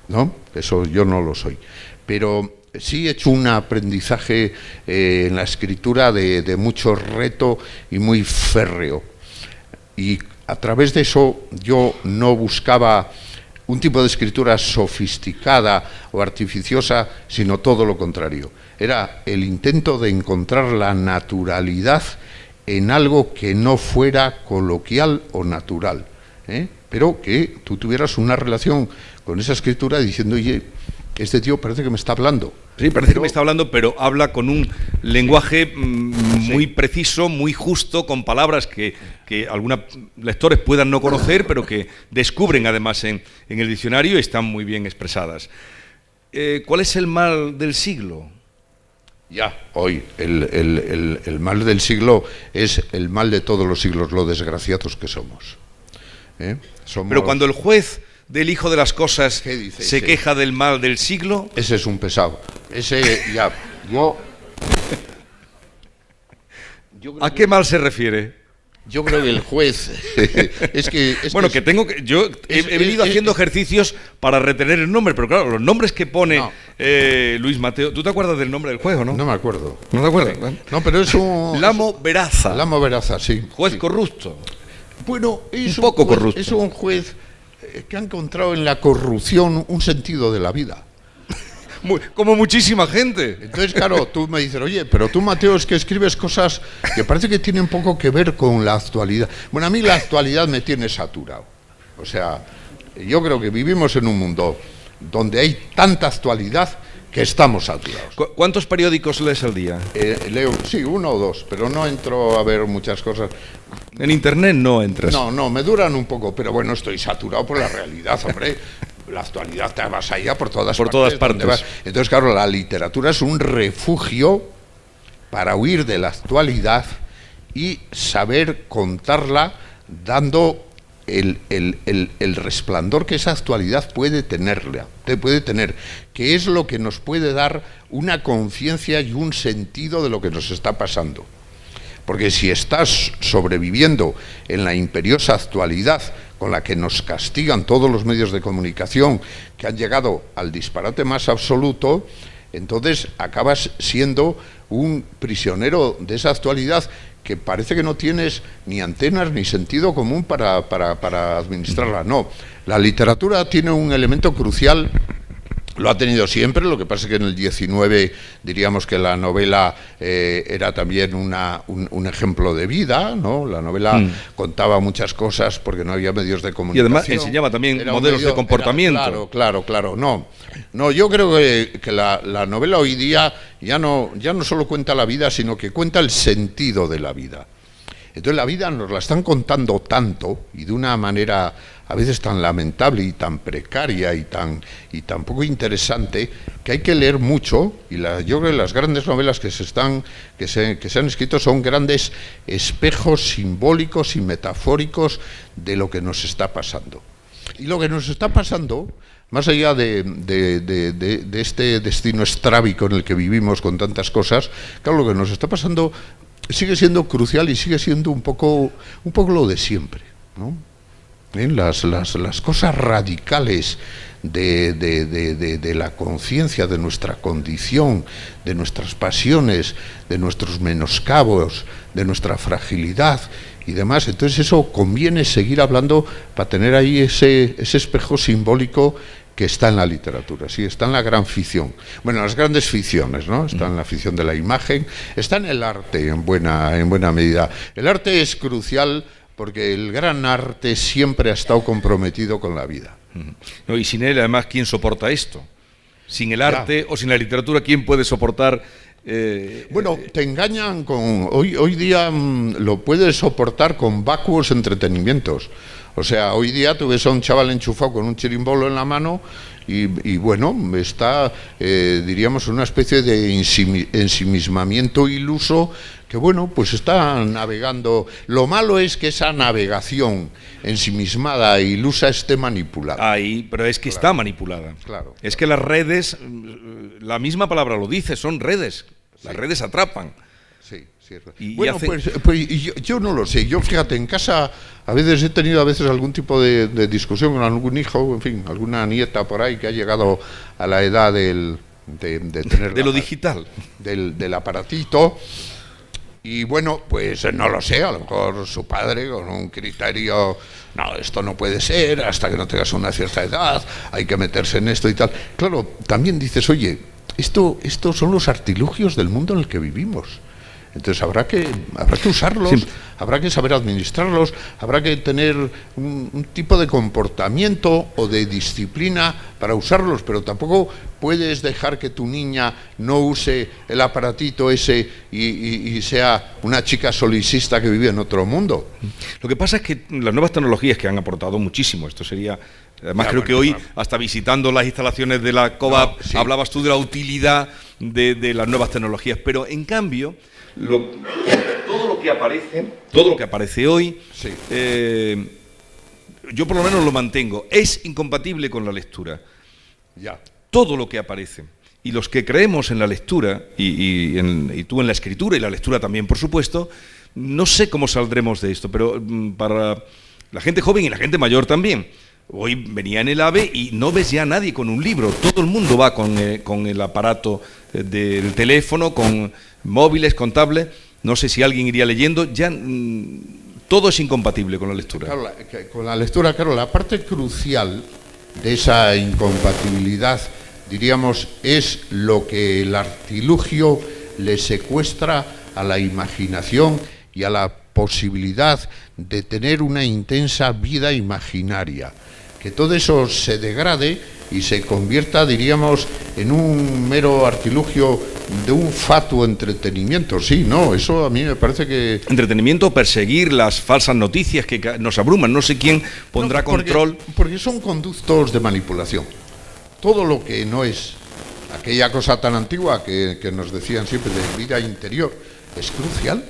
S3: ¿no? Eso yo no lo soy. Pero sí he hecho un aprendizaje en la escritura de mucho reto y muy férreo. Y a través de eso yo no buscaba un tipo de escritura sofisticada o artificiosa, sino todo lo contrario. Era el intento de encontrar la naturalidad en algo que no fuera coloquial o natural, pero que tú tuvieras una relación con esa escritura diciendo, oye, este tío parece que me está hablando.
S2: Sí, parece que me está hablando, pero habla con un lenguaje muy preciso, muy justo, con palabras que algunos lectores puedan no conocer, pero que descubren además en el diccionario y están muy bien expresadas. ¿Cuál es el mal del siglo?
S3: Ya, hoy, el mal del siglo es el mal de todos los siglos, lo desgraciados que somos.
S2: Pero cuando el juez del hijo de las cosas se queja del mal del siglo...
S3: Ese es un pesado. Ese, ya, yo
S2: ¿A qué mal se refiere?
S3: Yo creo que el juez
S2: Bueno, que tengo que... Yo he venido haciendo ejercicios para retener el nombre, pero claro, los nombres que pone Luis Mateo... ¿Tú te acuerdas del nombre del juez o no?
S3: No me acuerdo.
S2: ¿No te acuerdas?
S3: No, pero es un...
S2: Lamo Veraza.
S3: Lamo Veraza, sí.
S2: Juez
S3: sí.
S2: corrupto.
S3: Bueno, es
S2: un poco
S3: juez,
S2: corrupto.
S3: Es un juez que ha encontrado en la corrupción un sentido de la vida.
S2: Como muchísima gente.
S3: Entonces, claro, tú me dices, oye, pero tú, Mateo, es que escribes cosas que parece que tienen poco que ver con la actualidad. Bueno, a mí la actualidad me tiene saturado. O sea, yo creo que vivimos en un mundo donde hay tanta actualidad que estamos saturados.
S2: ¿Cuántos periódicos lees al día?
S3: Leo, sí, 1 o 2, pero no entro a ver muchas cosas.
S2: En internet no entras.
S3: No, me duran un poco, pero bueno, estoy saturado por la realidad, hombre. La actualidad te vas allá por todas partes. Entonces, claro, la literatura es un refugio para huir de la actualidad y saber contarla dando el resplandor que esa actualidad puede tener, que es lo que nos puede dar una conciencia y un sentido de lo que nos está pasando. Porque si estás sobreviviendo en la imperiosa actualidad con la que nos castigan todos los medios de comunicación, que han llegado al disparate más absoluto, entonces acabas siendo un prisionero de esa actualidad que parece que no tienes ni antenas ni sentido común para administrarla. No, la literatura tiene un elemento crucial. Lo ha tenido siempre, lo que pasa es que en el 19 diríamos que la novela era también un ejemplo de vida, ¿no? La novela contaba muchas cosas porque no había medios de comunicación.
S2: Y además enseñaba también modelos de comportamiento.
S3: Claro. No, yo creo que la novela hoy día ya no solo cuenta la vida, sino que cuenta el sentido de la vida. Entonces la vida nos la están contando tanto y de una manera a veces tan lamentable y tan precaria y tan poco interesante, que hay que leer mucho, y yo creo que las grandes novelas que se han escrito son grandes espejos simbólicos y metafóricos de lo que nos está pasando. Y lo que nos está pasando, más allá de este destino estrábico en el que vivimos con tantas cosas, claro, lo que nos está pasando sigue siendo crucial y sigue siendo un poco lo de siempre, ¿no? Las cosas radicales de la conciencia, de nuestra condición, de nuestras pasiones, de nuestros menoscabos, de nuestra fragilidad y demás. Entonces eso conviene seguir hablando para tener ahí ese espejo simbólico que está en la literatura, sí, está en la gran ficción. Bueno, las grandes ficciones, ¿no? Está en la ficción de la imagen, está en el arte en buena medida. El arte es crucial porque el gran arte siempre ha estado comprometido con la vida.
S2: No, y sin él, además, ¿quién soporta esto? Sin el arte o sin la literatura, ¿quién puede soportar?
S3: Bueno, te engañan con... Hoy día lo puedes soportar con vacuos entretenimientos. O sea, hoy día tú ves a un chaval enchufado con un chirimbolo en la mano y bueno, está, diríamos, una especie de ensimismamiento iluso que, bueno, pues está navegando. Lo malo es que esa navegación ensimismada e ilusa esté manipulada.
S2: Ahí, pero es que está manipulada.
S3: Claro.
S2: Es que las redes, la misma palabra lo dice, son redes. Las redes atrapan.
S3: Sí.
S2: Y
S3: bueno, pues yo no lo sé. Yo, fíjate, en casa a veces he tenido algún tipo de discusión con algún hijo, en fin, alguna nieta por ahí que ha llegado a la edad de tener...
S2: De lo digital.
S3: Del aparatito. Y bueno, pues no lo sé, a lo mejor su padre con un criterio, no, esto no puede ser, hasta que no tengas una cierta edad, hay que meterse en esto y tal. Claro, también dices, oye, estos son los artilugios del mundo en el que vivimos. Entonces habrá que usarlos, sí. Habrá que saber administrarlos, habrá que tener un tipo de comportamiento o de disciplina para usarlos, pero tampoco puedes dejar que tu niña no use el aparatito ese y sea una chica solicista que vive en otro mundo.
S2: Lo que pasa es que las nuevas tecnologías que han aportado muchísimo, esto sería... Además creo que hoy, hasta visitando las instalaciones de la COVAP, sí. Hablabas tú de la utilidad de las nuevas tecnologías, pero en cambio... todo lo que aparece hoy, sí. Yo por lo menos lo mantengo, es incompatible con la lectura.
S3: Ya.
S2: Todo lo que aparece. Y los que creemos en la lectura, y tú en la escritura y la lectura también, por supuesto, No sé cómo saldremos de esto, pero para la gente joven y la gente mayor también. Hoy venía en el AVE y no ves ya a nadie con un libro. Todo el mundo va con el aparato del teléfono, con móviles, con tablet. No sé si alguien iría leyendo. Ya todo es incompatible con la lectura.
S3: Claro, con la lectura, claro, la parte crucial de esa incompatibilidad, diríamos, es lo que el artilugio le secuestra a la imaginación y a la posibilidad de tener una intensa vida imaginaria. Que todo eso se degrade y se convierta, diríamos, en un mero artilugio de un fatuo entretenimiento. Sí, no, eso a mí me parece que...
S2: Entretenimiento, perseguir las falsas noticias que nos abruman. No sé quién pondrá control.
S3: Porque son conductos de manipulación. Todo lo que no es aquella cosa tan antigua que nos decían siempre de vida interior es crucial.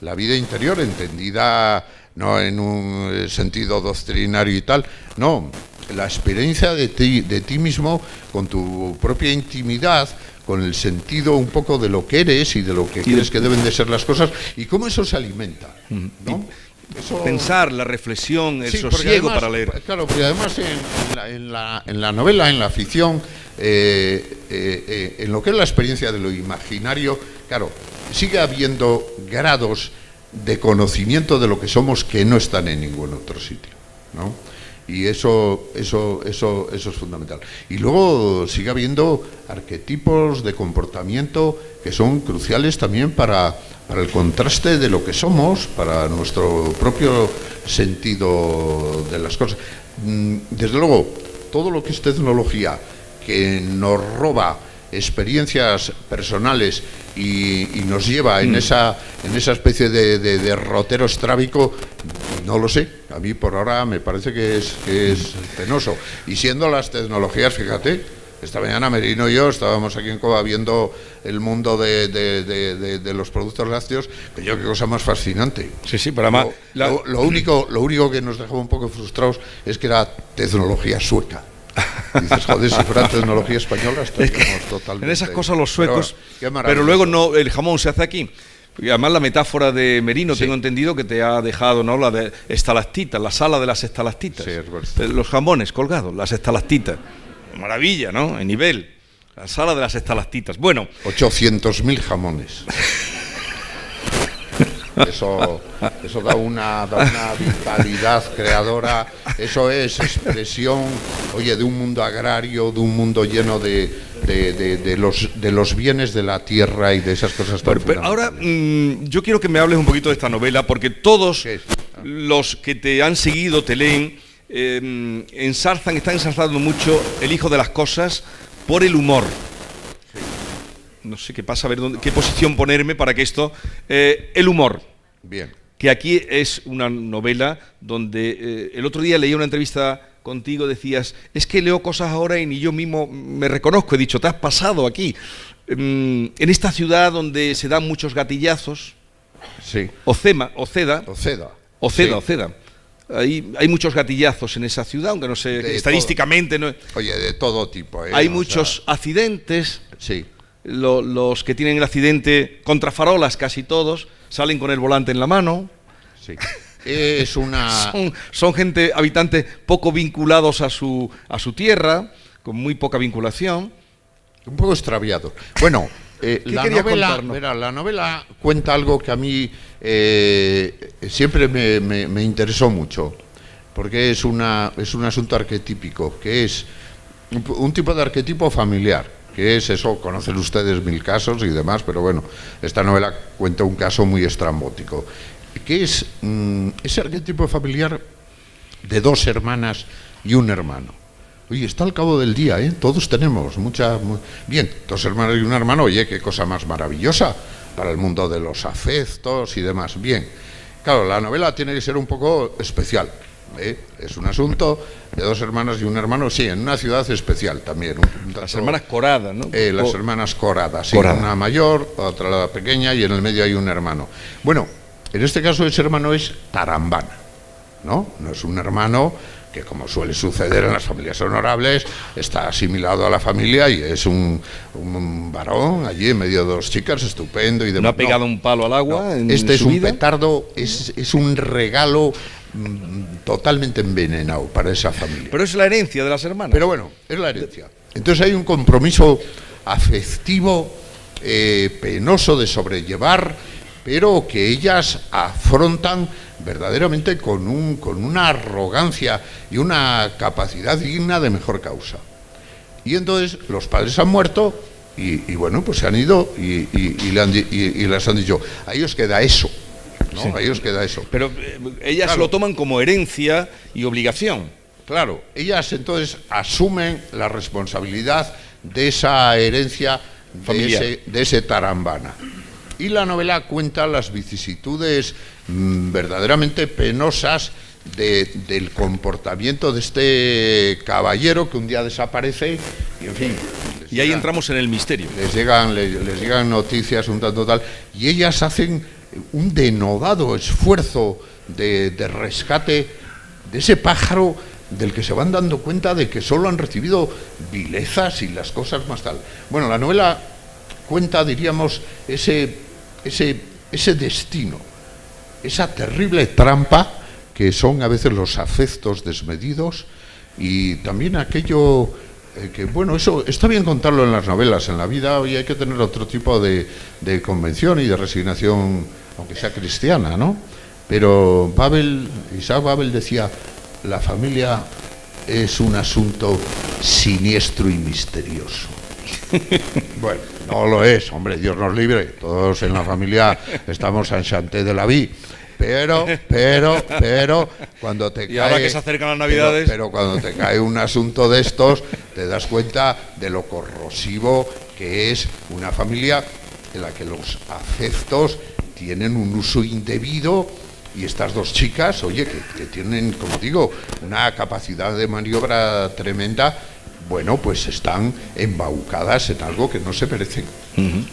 S3: La vida interior entendida no en un sentido doctrinario y tal, no, la experiencia de ti mismo con tu propia intimidad, con el sentido un poco de lo que eres y de lo que crees que deben de ser las cosas y cómo eso se alimenta, ¿no? Eso...
S2: Pensar, la reflexión, el
S3: sí,
S2: sosiego
S3: además,
S2: para leer.
S3: Claro, porque además en la novela, en la ficción, en lo que es la experiencia de lo imaginario, claro, sigue habiendo grados de conocimiento de lo que somos que no están en ningún otro sitio, ¿no? Y eso es fundamental. Y luego sigue habiendo arquetipos de comportamiento que son cruciales también para el contraste de lo que somos, para nuestro propio sentido de las cosas. Desde luego, todo lo que es tecnología que nos roba experiencias personales y nos lleva en esa especie de derrotero estrábico, no lo sé. A mí por ahora me parece que es penoso. Y siendo las tecnologías, fíjate, esta mañana Merino y yo estábamos aquí en Cova viendo el mundo de los productos lácteos, que yo qué cosa más fascinante.
S2: Sí, sí, para más.
S3: Lo único que nos dejaba un poco frustrados es que era tecnología sueca. Dices, joder, si fuera tecnología española estaríamos totalmente...
S2: En esas cosas los suecos, pero luego no, el jamón se hace aquí. Y además la metáfora de Merino, sí, tengo entendido que te ha dejado, ¿no?, la de estalactitas, la sala de las estalactitas.
S3: Sí,
S2: los jamones colgados, las estalactitas. Maravilla, ¿no? En nivel. La sala de las estalactitas. Bueno.
S3: 800.000 jamones. Eso da una vitalidad creadora, eso es expresión, oye, de un mundo agrario, de un mundo lleno de los bienes de la tierra y de esas cosas tan
S2: pero ahora yo quiero que me hables un poquito de esta novela, porque todos los que te han seguido, te leen, están ensalzando mucho El hijo de las cosas por el humor. No sé qué pasa, a ver qué posición ponerme para que esto... el humor.
S3: Bien.
S2: Que aquí es una novela donde el otro día leí una entrevista contigo, decías, es que leo cosas ahora y ni yo mismo me reconozco. He dicho, te has pasado aquí. En esta ciudad donde se dan muchos gatillazos.
S3: Sí.
S2: Oceda. Hay muchos gatillazos en esa ciudad, aunque no sé, estadísticamente... No,
S3: oye, de todo tipo.
S2: Hay muchos accidentes.
S3: Sí.
S2: Los que tienen el accidente contra farolas, casi todos, salen con el volante en la mano.
S3: Sí. Es una...
S2: son gente, habitantes poco vinculados a su tierra, con muy poca vinculación.
S3: Un poco extraviados. Bueno, la novela cuenta algo que a mí siempre me interesó mucho, porque es un asunto arquetípico, que es un tipo de arquetipo familiar. Que es eso, conocen ustedes mil casos y demás, pero bueno, esta novela cuenta un caso muy estrambótico, que es ese arquetipo familiar de dos hermanas y un hermano. Oye, está al cabo del día, ¿eh? Todos tenemos bien, dos hermanos y un hermano, oye, qué cosa más maravillosa para el mundo de los afectos y demás. Bien, claro, la novela tiene que ser un poco especial. Es un asunto de dos hermanas y un hermano, sí, en una ciudad especial también.
S2: Las hermanas Corada, ¿no?
S3: Las hermanas Corada, sí,
S2: Corada.
S3: Una mayor, otra la pequeña y en el medio hay un hermano. Bueno, en este caso ese hermano es Tarambana, ¿no? No es un hermano que como suele suceder en las familias honorables, está asimilado a la familia y es un varón allí en medio de dos chicas, estupendo y demás.
S2: No ha pegado un palo al agua en
S3: Este es
S2: su
S3: un
S2: vida.
S3: petardo, es un regalo totalmente envenenado para esa familia.
S2: Pero es la herencia de las hermanas.
S3: Pero bueno, es la herencia. Entonces hay un compromiso afectivo penoso de sobrellevar, pero que ellas afrontan verdaderamente con una arrogancia y una capacidad digna de mejor causa. Y entonces los padres han muerto y bueno, pues se han ido y les han dicho, ahí os queda eso, ¿no?
S2: Sí.
S3: Ahí os queda eso.
S2: Pero ellas
S3: Claro.
S2: lo toman como herencia y obligación.
S3: Claro, ellas entonces asumen la responsabilidad de esa herencia
S2: Familiar.
S3: de ese tarambana. Y la novela cuenta las vicisitudes verdaderamente penosas del comportamiento de este caballero que un día desaparece y, en fin...
S2: Y ahí entramos en el misterio.
S3: Les llegan noticias un tanto tal, y ellas hacen un denodado esfuerzo de rescate de ese pájaro del que se van dando cuenta de que solo han recibido vilezas y las cosas más tal. Bueno, la novela cuenta, diríamos, ese destino, esa terrible trampa que son a veces los afectos desmedidos y también aquello que, bueno, eso está bien contarlo en las novelas, en la vida hoy hay que tener otro tipo de convención y de resignación, aunque sea cristiana, ¿no? Pero Isaac Babel decía, la familia es un asunto siniestro y misterioso. Bueno, no lo es, hombre, Dios nos libre, todos en la familia estamos enchantés de la vie, pero cuando te cae...
S2: Y ahora que se acercan las Navidades...
S3: Pero cuando te cae un asunto de estos, te das cuenta de lo corrosivo que es una familia en la que los afectos tienen un uso indebido. Y estas dos chicas, oye, que tienen, como digo, una capacidad de maniobra tremenda, bueno, pues están embaucadas en algo que no se merecen.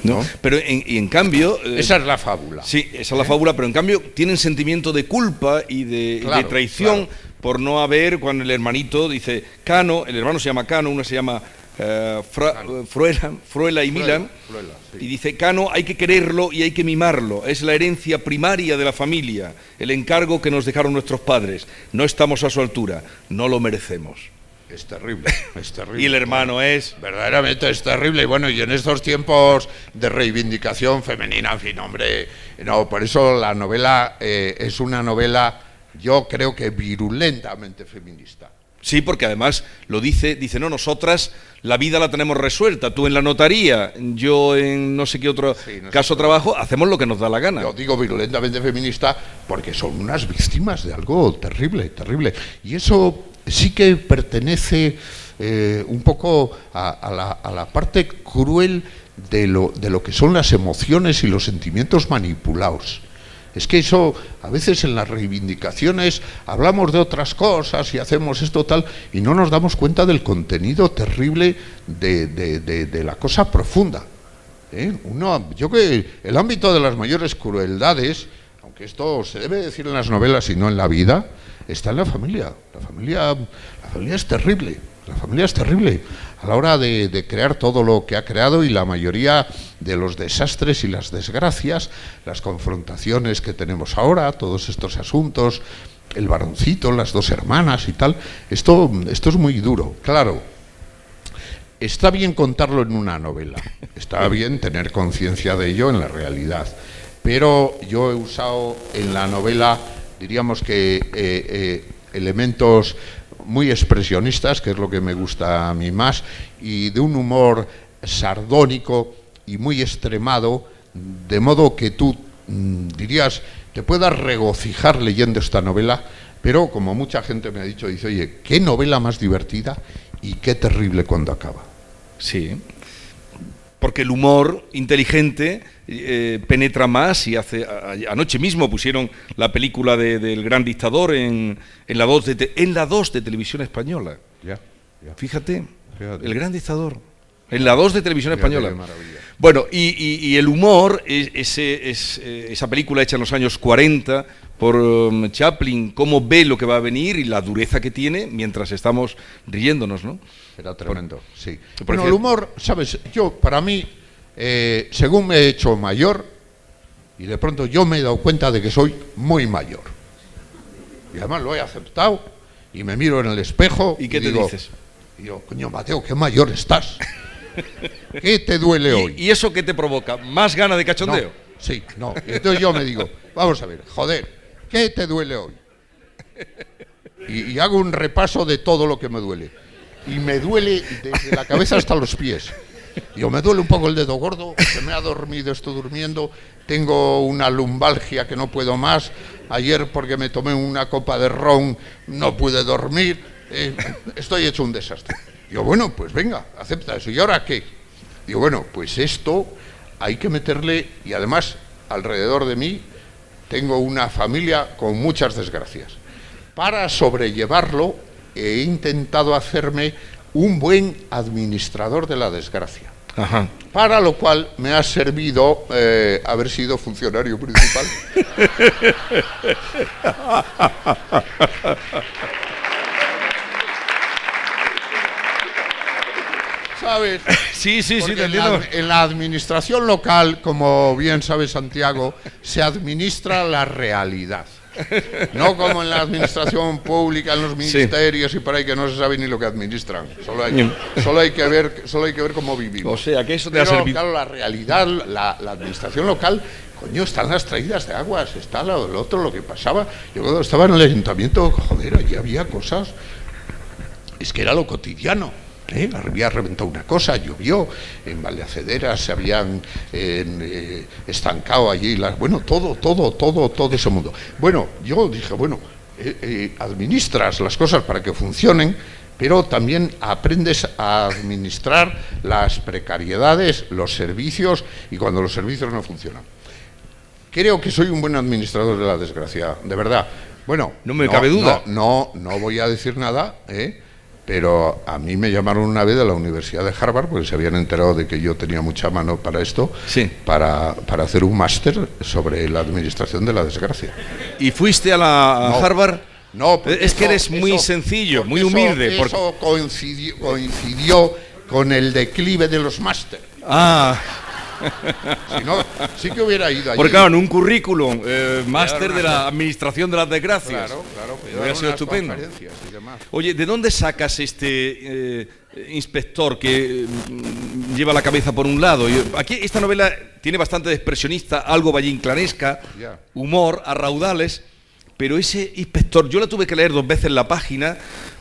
S3: ¿No?
S2: Pero en cambio...
S3: esa es la fábula.
S2: Sí, esa es la fábula, pero en cambio tienen sentimiento de culpa y de traición,
S3: claro,
S2: por no haber, cuando el hermanito dice Cano, el hermano se llama Cano, una se llama Fruela y Milan,
S3: Fruela, sí.
S2: y dice Cano hay que quererlo y hay que mimarlo, es la herencia primaria de la familia, el encargo que nos dejaron nuestros padres, no estamos a su altura, no lo merecemos.
S3: Es terrible, es terrible.
S2: Y el hermano es...
S3: Verdaderamente es terrible. Y bueno, y en estos tiempos de reivindicación femenina, en fin, hombre, no, por eso la novela es una novela, yo creo que virulentamente feminista.
S2: Sí, porque además lo dice, no, nosotras la vida la tenemos resuelta, tú en la notaría, yo en no sé qué otro caso trabajo, hacemos lo que nos da la gana.
S3: Yo digo virulentamente feminista porque son unas víctimas de algo terrible, terrible. Y eso sí que pertenece un poco a la parte cruel de lo que son las emociones y los sentimientos manipulados. Es que eso, a veces en las reivindicaciones hablamos de otras cosas y hacemos esto tal, y no nos damos cuenta del contenido terrible de la cosa profunda. Yo que el ámbito de las mayores crueldades, aunque esto se debe decir en las novelas y no en la vida, está en la familia. La familia es terrible. La familia es terrible a la hora de crear todo lo que ha creado, y la mayoría de los desastres y las desgracias, las confrontaciones que tenemos ahora, todos estos asuntos, el varoncito, las dos hermanas y tal, esto es muy duro. Claro, está bien contarlo en una novela, está bien tener conciencia de ello en la realidad, pero yo he usado en la novela, diríamos que elementos muy expresionistas, que es lo que me gusta a mí más, y de un humor sardónico y muy extremado, de modo que tú dirías, te puedas regocijar leyendo esta novela, pero como mucha gente me ha dicho, dice, oye, qué novela más divertida y qué terrible cuando acaba.
S2: Sí, porque el humor inteligente penetra más y hace... Anoche mismo pusieron la película del Gran Dictador en la 2 de Televisión Española.
S3: Ya.
S2: Fíjate, El Gran Dictador, en la 2 de Televisión Española.
S3: Qué maravilla.
S2: Bueno, y el humor, esa película hecha en los años 40 por Chaplin, cómo ve lo que va a venir y la dureza que tiene mientras estamos riéndonos, ¿no?
S3: Era tremendo, sí.
S2: Por
S3: Bueno, el humor, ¿sabes? Para mí, según me he hecho mayor, y de pronto yo me he dado cuenta de que soy muy mayor. Y además lo he aceptado, y me miro en el espejo.
S2: ¿Y qué te dices?
S3: Y digo, coño, Mateo, qué mayor estás. ¿Qué te duele hoy?
S2: ¿Y eso qué te provoca? ¿Más gana de cachondeo?
S3: No, sí, no. Y entonces yo me digo, vamos a ver, joder, ¿qué te duele hoy? Y hago un repaso de todo lo que me duele. Y me duele desde la cabeza hasta los pies. Digo, me duele un poco el dedo gordo, se me ha dormido, estoy durmiendo, tengo una lumbalgia que no puedo más. Ayer, porque me tomé una copa de ron, no pude dormir. Estoy hecho un desastre. Digo, bueno, pues venga, acepta eso. ¿Y ahora qué? Digo, bueno, pues esto hay que meterle, y además, alrededor de mí, tengo una familia con muchas desgracias. Para sobrellevarlo, he intentado hacerme un buen administrador de la desgracia.
S2: Ajá.
S3: Para lo cual me ha servido haber sido funcionario principal. ¿Sabes?
S2: Sí, te
S3: entiendo. En la administración local, como bien sabe Santiago, se administra la realidad. No como en la administración pública, en los ministerios y por ahí, que no se sabe ni lo que administran. Solo hay que ver cómo vivimos.
S2: O sea, que eso te ha servido.
S3: Claro, la realidad, la administración local, coño, están las traídas de aguas, está lo otro, lo que pasaba. Yo cuando estaba en el ayuntamiento, joder, allí había cosas, es que era lo cotidiano. Había reventado una cosa, llovió, en Valdeacederas se habían estancado allí, bueno, todo ese mundo. Bueno, yo dije, bueno, administras las cosas para que funcionen, pero también aprendes a administrar las precariedades, los servicios, y cuando los servicios no funcionan. Creo que soy un buen administrador de la desgracia, de verdad. Bueno,
S2: no me cabe duda.
S3: No voy a decir nada, pero a mí me llamaron una vez de la Universidad de Harvard, porque se habían enterado de que yo tenía mucha mano para esto,
S2: sí,
S3: para hacer un máster sobre la administración de la desgracia.
S2: ¿Y fuiste a Harvard?
S3: No,
S2: es que eres muy sencillo, muy humilde.
S3: Eso coincidió con el declive de los máster.
S2: Ah.
S3: Si no, sí que hubiera ido allí.
S2: Porque claro, en un currículum, máster de la administración de las desgracias.
S3: Claro.
S2: Hubiera sido estupendo. Oye, ¿de dónde sacas este inspector que lleva la cabeza por un lado? Aquí esta novela tiene bastante de expresionista, algo vallinclanesca, humor a raudales, pero ese inspector, yo la tuve que leer 2 veces la página.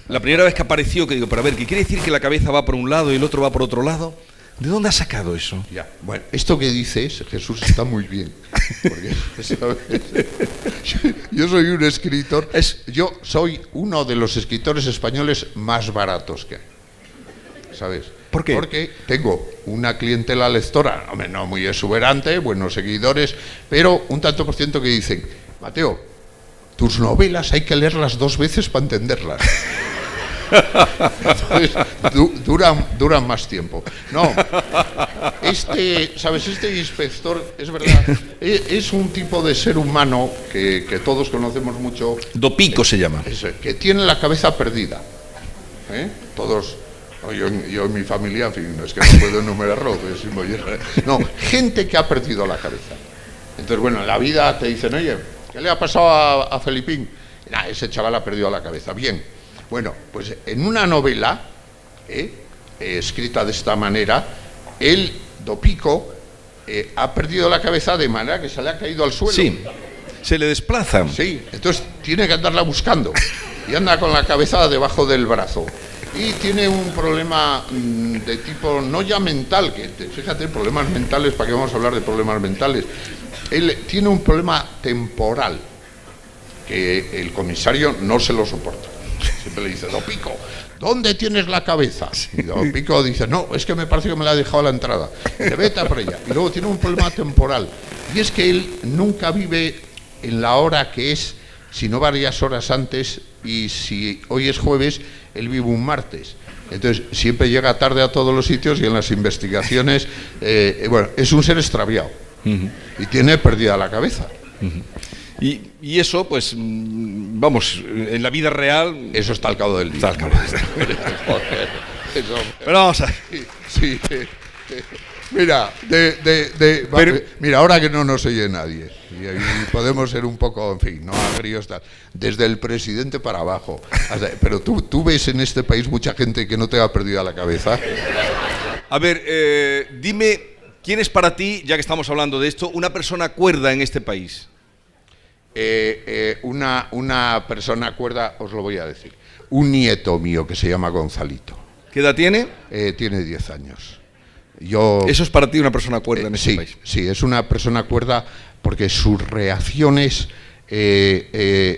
S2: La primera vez que apareció, que digo, pero a ver, ¿qué quiere decir que la cabeza va por un lado y el otro va por otro lado? ¿De dónde has sacado eso?
S3: Bueno, esto que dices, Jesús, está muy bien. Porque, ¿sabes? Yo soy un escritor. Yo soy uno de los escritores españoles más baratos que hay. ¿Sabes?
S2: ¿Por qué?
S3: Porque tengo una clientela lectora, no muy exuberante, buenos seguidores, pero un tanto por ciento que dicen, Mateo, tus novelas hay que leerlas 2 veces para entenderlas. Entonces, duran más tiempo. No, ¿sabes? Este inspector, es verdad, es un tipo de ser humano que todos conocemos mucho.
S2: Dopico se llama.
S3: Que tiene la cabeza perdida. Todos, yo en mi familia, en fin, no es que no puedo enumerarlo, no, gente que ha perdido la cabeza. Entonces, bueno, en la vida te dicen, oye, ¿qué le ha pasado a Felipín? Ese chaval ha perdido la cabeza. Bien. Bueno, pues en una novela escrita de esta manera, el Dopico ha perdido la cabeza de manera que se le ha caído al suelo.
S2: Sí, se le desplazan.
S3: Sí, entonces tiene que andarla buscando y anda con la cabeza debajo del brazo. Y tiene un problema de tipo no ya mental, que fíjate, problemas mentales, ¿para qué vamos a hablar de problemas mentales? Él tiene un problema temporal que el comisario no se lo soporta. Siempre le dice, Dopico, ¿dónde tienes la cabeza? Y Dopico dice, no, es que me parece que me la ha dejado a la entrada. Y dice, vete para allá. Y luego tiene un problema temporal. Y es que él nunca vive en la hora que es, sino varias horas antes. Y si hoy es jueves, él vive un martes. Entonces, siempre llega tarde a todos los sitios y en las investigaciones, bueno, es un ser extraviado y tiene perdida la cabeza.
S2: Y eso, pues, vamos, en la vida real...
S3: Eso está al cabo del día.
S2: Está al cabo del día.
S3: Joder, eso,
S2: Pero vamos a...
S3: sí, mira, mira, ahora que no nos oye nadie, y podemos ser un poco, en fin, no agrios, tal, desde el presidente para abajo, pero tú ves en este país mucha gente que no te ha perdido la cabeza.
S2: A ver, dime, ¿quién es para ti, ya que estamos hablando de esto, una persona cuerda en este país?
S3: Una persona cuerda, os lo voy a decir, un nieto mío que se llama Gonzalito.
S2: ¿Qué edad tiene?
S3: Tiene 10 años.
S2: ¿Eso es para ti una persona cuerda en este país?
S3: Sí, es una persona cuerda porque sus reacciones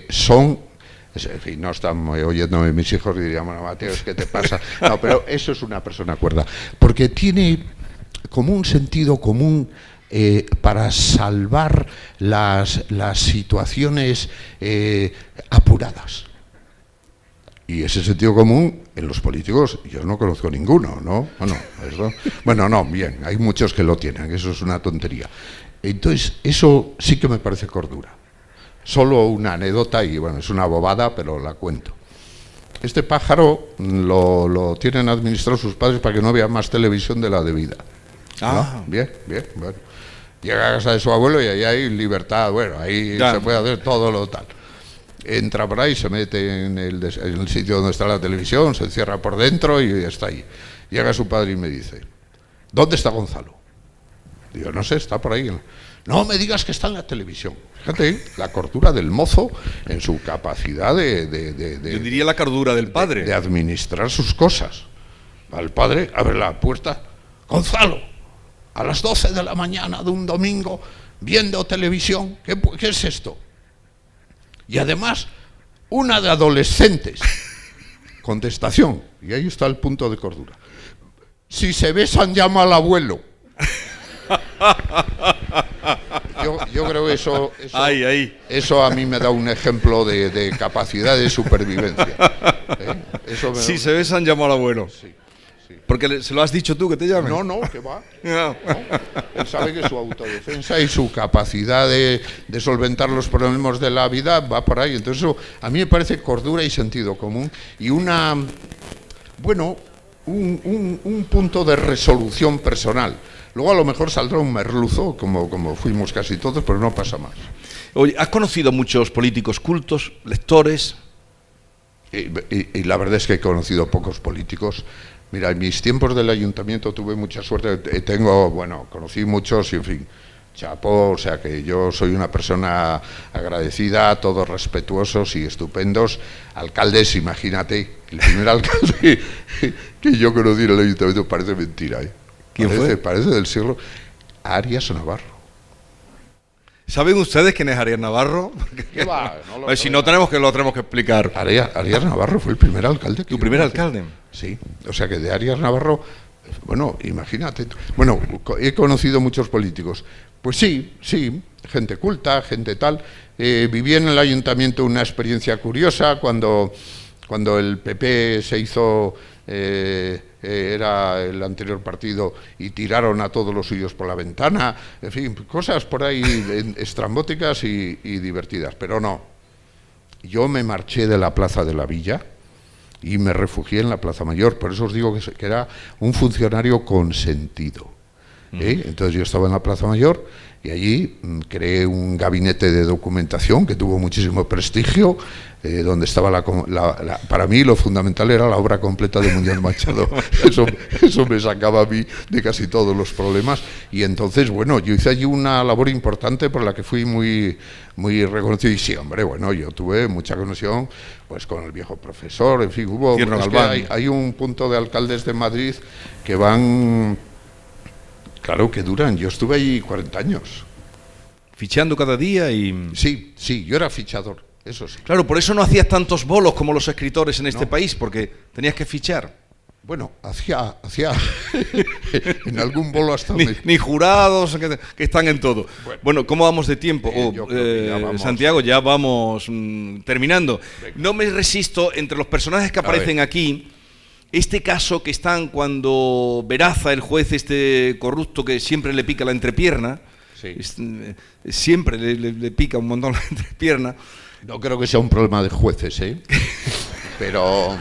S3: son... En fin, no están oyéndome mis hijos y dirían, bueno, Mateo, ¿qué te pasa? No, pero eso es una persona cuerda, porque tiene como un sentido común para salvar las situaciones apuradas. Y ese sentido común, en los políticos, yo no conozco ninguno, ¿no? Bueno, no, bien, hay muchos que lo tienen, eso es una tontería. Entonces, eso sí que me parece cordura. Solo una anécdota, y bueno, es una bobada, pero la cuento. Este pájaro lo tienen administrado sus padres para que no vea más televisión de la debida. ¿No? Bien, bueno. Llega a casa de su abuelo y ahí hay libertad, bueno, ahí se puede hacer todo lo tal. Entra por ahí, se mete en el sitio donde está la televisión, se encierra por dentro y está ahí. Llega su padre y me dice, ¿dónde está Gonzalo? Digo, no sé, está por ahí. No me digas que está en la televisión. Fíjate, la cordura del mozo en su capacidad
S2: yo diría la cordura del padre.
S3: De administrar sus cosas. Al padre abre la puerta, Gonzalo, a las 12 de la mañana de un domingo, viendo televisión, ¿qué es esto? Y además, una de adolescentes. Contestación, y ahí está el punto de cordura. Si se besan, llama al abuelo. Yo creo que eso a mí me da un ejemplo de capacidad de supervivencia.
S2: Si se besan, llama al abuelo.
S3: Sí.
S2: Porque se lo has dicho tú, que te llame.
S3: No, que va. No. Él sabe que su autodefensa y su capacidad de solventar los problemas de la vida va por ahí. Entonces eso a mí me parece cordura y sentido común y un punto de resolución personal. Luego a lo mejor saldrá un merluzo, como fuimos casi todos, pero no pasa más.
S2: Oye, ¿has conocido muchos políticos cultos, lectores?
S3: Y la verdad es que he conocido pocos políticos. Mira, en mis tiempos del ayuntamiento tuve mucha suerte. Conocí muchos y, en fin, chapó. O sea que yo soy una persona agradecida, todos respetuosos y estupendos. Alcaldes, imagínate, el primer alcalde que yo conocí en el ayuntamiento parece mentira, ¿eh?
S2: ¿Quién fue?
S3: Parece del siglo... Arias Navarro.
S2: ¿Saben ustedes quién es Arias Navarro?
S3: ¿Qué va?
S2: Si no lo tenemos que explicar.
S3: Arias Navarro fue el primer alcalde.
S2: ¿Tu primer alcalde?
S3: Sí, o sea que de Arias Navarro, bueno, imagínate. Bueno, he conocido muchos políticos. Pues sí, gente culta, gente tal. Viví en el ayuntamiento una experiencia curiosa cuando el PP se hizo... era el anterior partido y tiraron a todos los suyos por la ventana, en fin, cosas por ahí estrambóticas y divertidas, pero no. Yo me marché de la Plaza de la Villa y me refugié en la Plaza Mayor, por eso os digo que era un funcionario consentido. Entonces yo estaba en la Plaza Mayor y allí creé un gabinete de documentación que tuvo muchísimo prestigio, donde estaba para mí lo fundamental era la obra completa de Muñoz Machado. Eso me sacaba a mí de casi todos los problemas y entonces, bueno, yo hice allí una labor importante por la que fui muy reconocido y sí, hombre, bueno, yo tuve mucha conexión pues con el viejo profesor, en fin, hay un punto de alcaldes de Madrid que van... Claro que duran, yo estuve ahí 40 años.
S2: Fichando cada día y...
S3: Sí, yo era fichador, eso sí.
S2: Claro, por eso no hacías tantos bolos como los escritores en este país, porque tenías que fichar.
S3: Bueno, hacía en algún bolo hasta...
S2: Ni jurados que están en todo. Bueno, ¿cómo vamos de tiempo? Santiago, ya vamos terminando. Venga. No me resisto, entre los personajes que aparecen aquí... este caso que están cuando Veraza, el juez este corrupto que siempre le pica la entrepierna,
S3: Sí.
S2: Siempre le pica un montón la entrepierna.
S3: No creo que sea un problema de jueces, ¿eh? Pero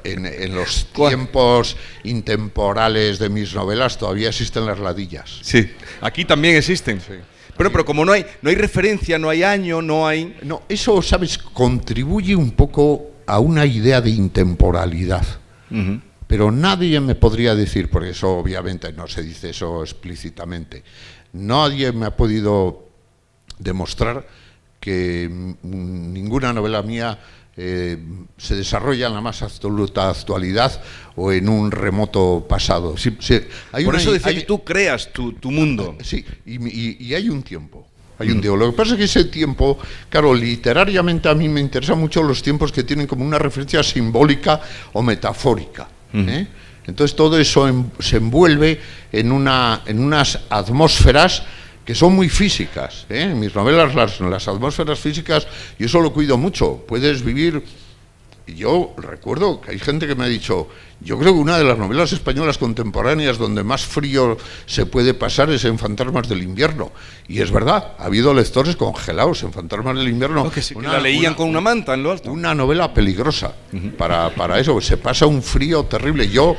S3: en los tiempos intemporales de mis novelas todavía existen las ladillas.
S2: Sí, aquí también existen.
S3: Sí.
S2: Pero como no hay referencia, no hay año, no hay...
S3: No, eso, ¿sabes? Contribuye un poco a una idea de intemporalidad.
S2: Uh-huh.
S3: Pero nadie me podría decir, porque eso obviamente no se dice eso explícitamente, nadie me ha podido demostrar que ninguna novela mía se desarrolla en la más absoluta actualidad o en un remoto pasado. Sí,
S2: por eso decía que tú creas tu mundo.
S3: Sí, y hay un tiempo. Hay un tiempo. Lo que pasa es que ese tiempo, claro, literariamente a mí me interesan mucho los tiempos que tienen como una referencia simbólica o metafórica. Entonces todo eso se envuelve en unas atmósferas que son muy físicas. En mis novelas las atmósferas físicas yo eso lo cuido mucho. Puedes vivir... Yo recuerdo que hay gente que me ha dicho, yo creo que una de las novelas españolas contemporáneas donde más frío se puede pasar es en Fantasmas del Invierno. Y es verdad, ha habido lectores congelados en Fantasmas del Invierno.
S2: No, que la leían con una manta en lo alto.
S3: Una novela peligrosa para eso, se pasa un frío terrible. Yo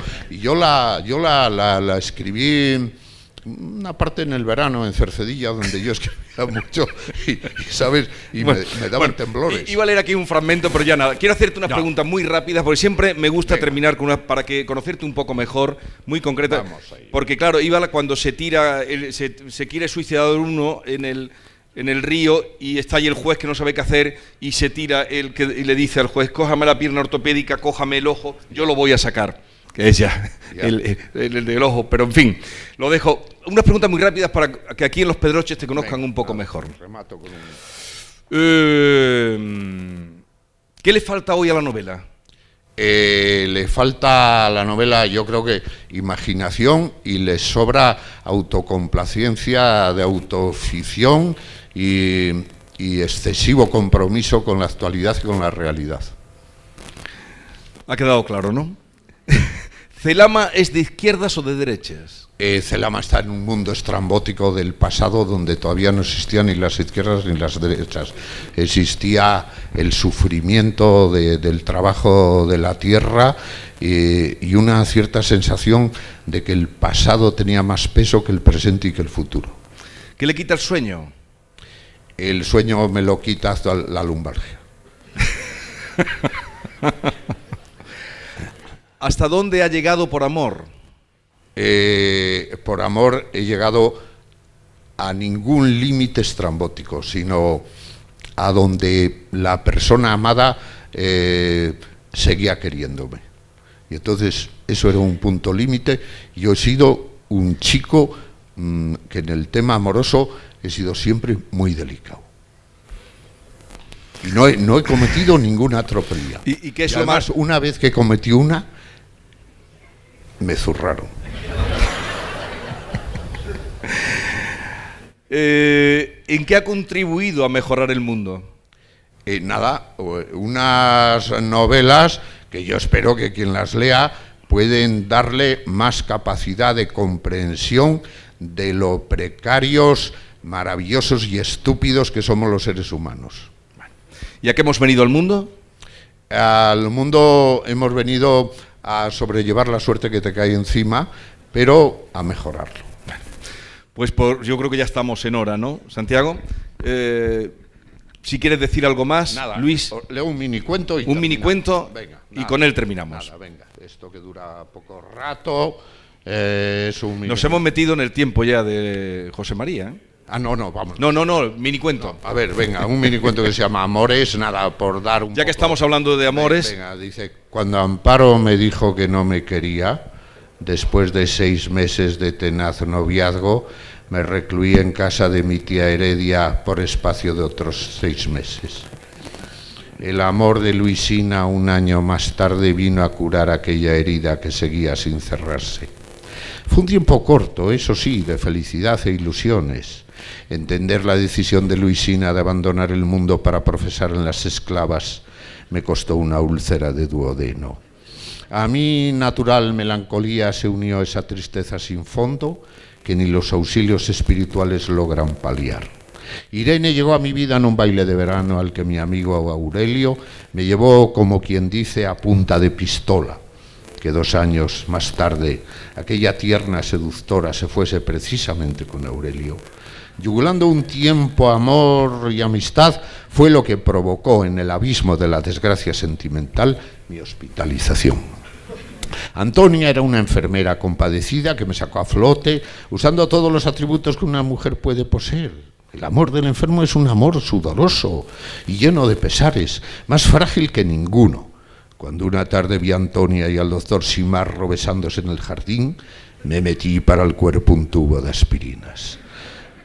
S3: la escribí una parte en el verano en Cercedilla, donde yo escribía mucho y ¿sabes? Y me daban temblores.
S2: Iba a leer aquí un fragmento, pero ya nada. Quiero hacerte unas preguntas muy rápidas, porque siempre me gusta terminar con una, para que conocerte un poco mejor, muy concreta. Porque claro, cuando se tira, se quiere suicidar uno en el río y está ahí el juez que no sabe qué hacer y se tira y le dice al juez, cójame la pierna ortopédica, cójame el ojo, yo lo voy a sacar. Que es ya el del ojo, pero en fin, lo dejo. Unas preguntas muy rápidas para que aquí en Los Pedroches te conozcan un poco mejor.
S3: Remato con
S2: ¿Qué le falta hoy a la novela?
S3: Le falta a la novela, yo creo que imaginación, y le sobra autocomplacencia de autoficción y excesivo compromiso con la actualidad y con la realidad.
S2: Ha quedado claro, ¿no? ¿Celama es de izquierdas o de derechas?
S3: Celama está en un mundo estrambótico del pasado donde todavía no existían ni las izquierdas ni las derechas. Existía el sufrimiento del trabajo de la tierra y una cierta sensación de que el pasado tenía más peso que el presente y que el futuro.
S2: ¿Qué le quita el sueño?
S3: El sueño me lo quita hasta la lumbalgia.
S2: ¿Hasta dónde ha llegado por amor?
S3: Por amor he llegado a ningún límite estrambótico, sino a donde la persona amada seguía queriéndome. Y entonces eso era un punto límite. Yo he sido un chico que en el tema amoroso he sido siempre muy delicado. Y no he cometido ninguna tropelía.
S2: ¿Y qué es
S3: y
S2: lo
S3: además,
S2: más?
S3: Una vez que cometí una, me zurraron.
S2: ¿En qué ha contribuido a mejorar el mundo?
S3: Nada, unas novelas que yo espero que quien las lea pueden darle más capacidad de comprensión de lo precarios, maravillosos y estúpidos que somos los seres humanos.
S2: ¿Y a qué hemos venido al mundo?
S3: Al mundo hemos venido a sobrellevar la suerte que te cae encima, pero a mejorarlo.
S2: Pues yo creo que ya estamos en hora, ¿no, Santiago? Si quieres decir algo más,
S3: Nada,
S2: Luis.
S3: Leo un minicuento y
S2: un minicuento
S3: venga,
S2: con él terminamos.
S3: Nada, venga, esto que dura poco rato es un
S2: Nos hemos metido en el tiempo ya de José María, ¿eh?
S3: No, vamos.
S2: No, minicuento.
S3: A ver, venga, un minicuento que se llama Amores, nada, por dar un
S2: Ya que
S3: poco.
S2: estamos hablando de amores.
S3: Venga, dice, cuando Amparo me dijo que no me quería, después de 6 meses de tenaz noviazgo, me recluí en casa de mi tía Heredia por espacio de otros 6 meses. El amor de Luisina 1 año más tarde vino a curar aquella herida que seguía sin cerrarse. Fue un tiempo corto, eso sí, de felicidad e ilusiones. Entender la decisión de Luisina de abandonar el mundo para profesar en las esclavas me costó una úlcera de duodeno. A mi natural melancolía se unió esa tristeza sin fondo que ni los auxilios espirituales logran paliar. Irene llegó a mi vida en un baile de verano al que mi amigo Aurelio me llevó, como quien dice, a punta de pistola. Que 2 años más tarde aquella tierna seductora se fuese precisamente con Aurelio. Yugulando un tiempo amor y amistad fue lo que provocó en el abismo de la desgracia sentimental mi hospitalización. Antonia era una enfermera compadecida que me sacó a flote usando todos los atributos que una mujer puede poseer. El amor del enfermo es un amor sudoroso y lleno de pesares, más frágil que ninguno. Cuando una tarde vi a Antonia y al doctor Simarro besándose en el jardín, me metí para el cuerpo un tubo de aspirinas.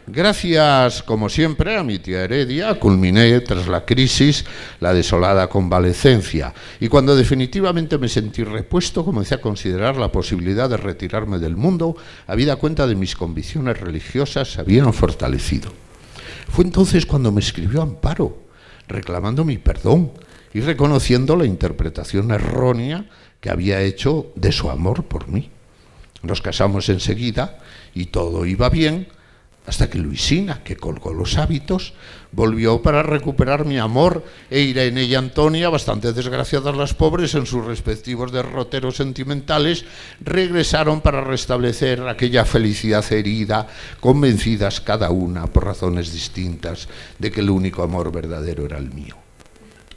S3: Gracias, como siempre, a mi tía Heredia, culminé, tras la crisis, la desolada convalecencia. Y cuando definitivamente me sentí repuesto, comencé a considerar la posibilidad de retirarme del mundo, habida cuenta de mis convicciones religiosas se habían fortalecido. Fue entonces cuando me escribió Amparo, reclamando mi perdón y reconociendo la interpretación errónea que había hecho de su amor por mí. Nos casamos enseguida y todo iba bien, hasta que Luisina, que colgó los hábitos, volvió para recuperar mi amor, e Irene y Antonia, bastante desgraciadas las pobres en sus respectivos derroteros sentimentales, regresaron para restablecer aquella felicidad herida, convencidas cada una, por razones distintas, de que el único amor verdadero era el mío.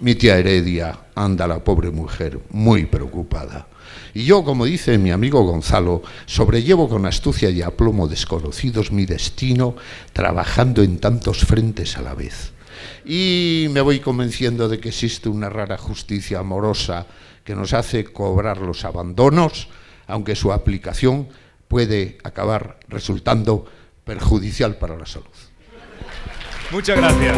S3: Mi tía Heredia anda, la pobre mujer, muy preocupada. Y yo, como dice mi amigo Gonzalo, sobrellevo con astucia y aplomo desconocidos mi destino, trabajando en tantos frentes a la vez. Y me voy convenciendo de que existe una rara justicia amorosa que nos hace cobrar los abandonos, aunque su aplicación puede acabar resultando perjudicial para la salud.
S4: Muchas gracias.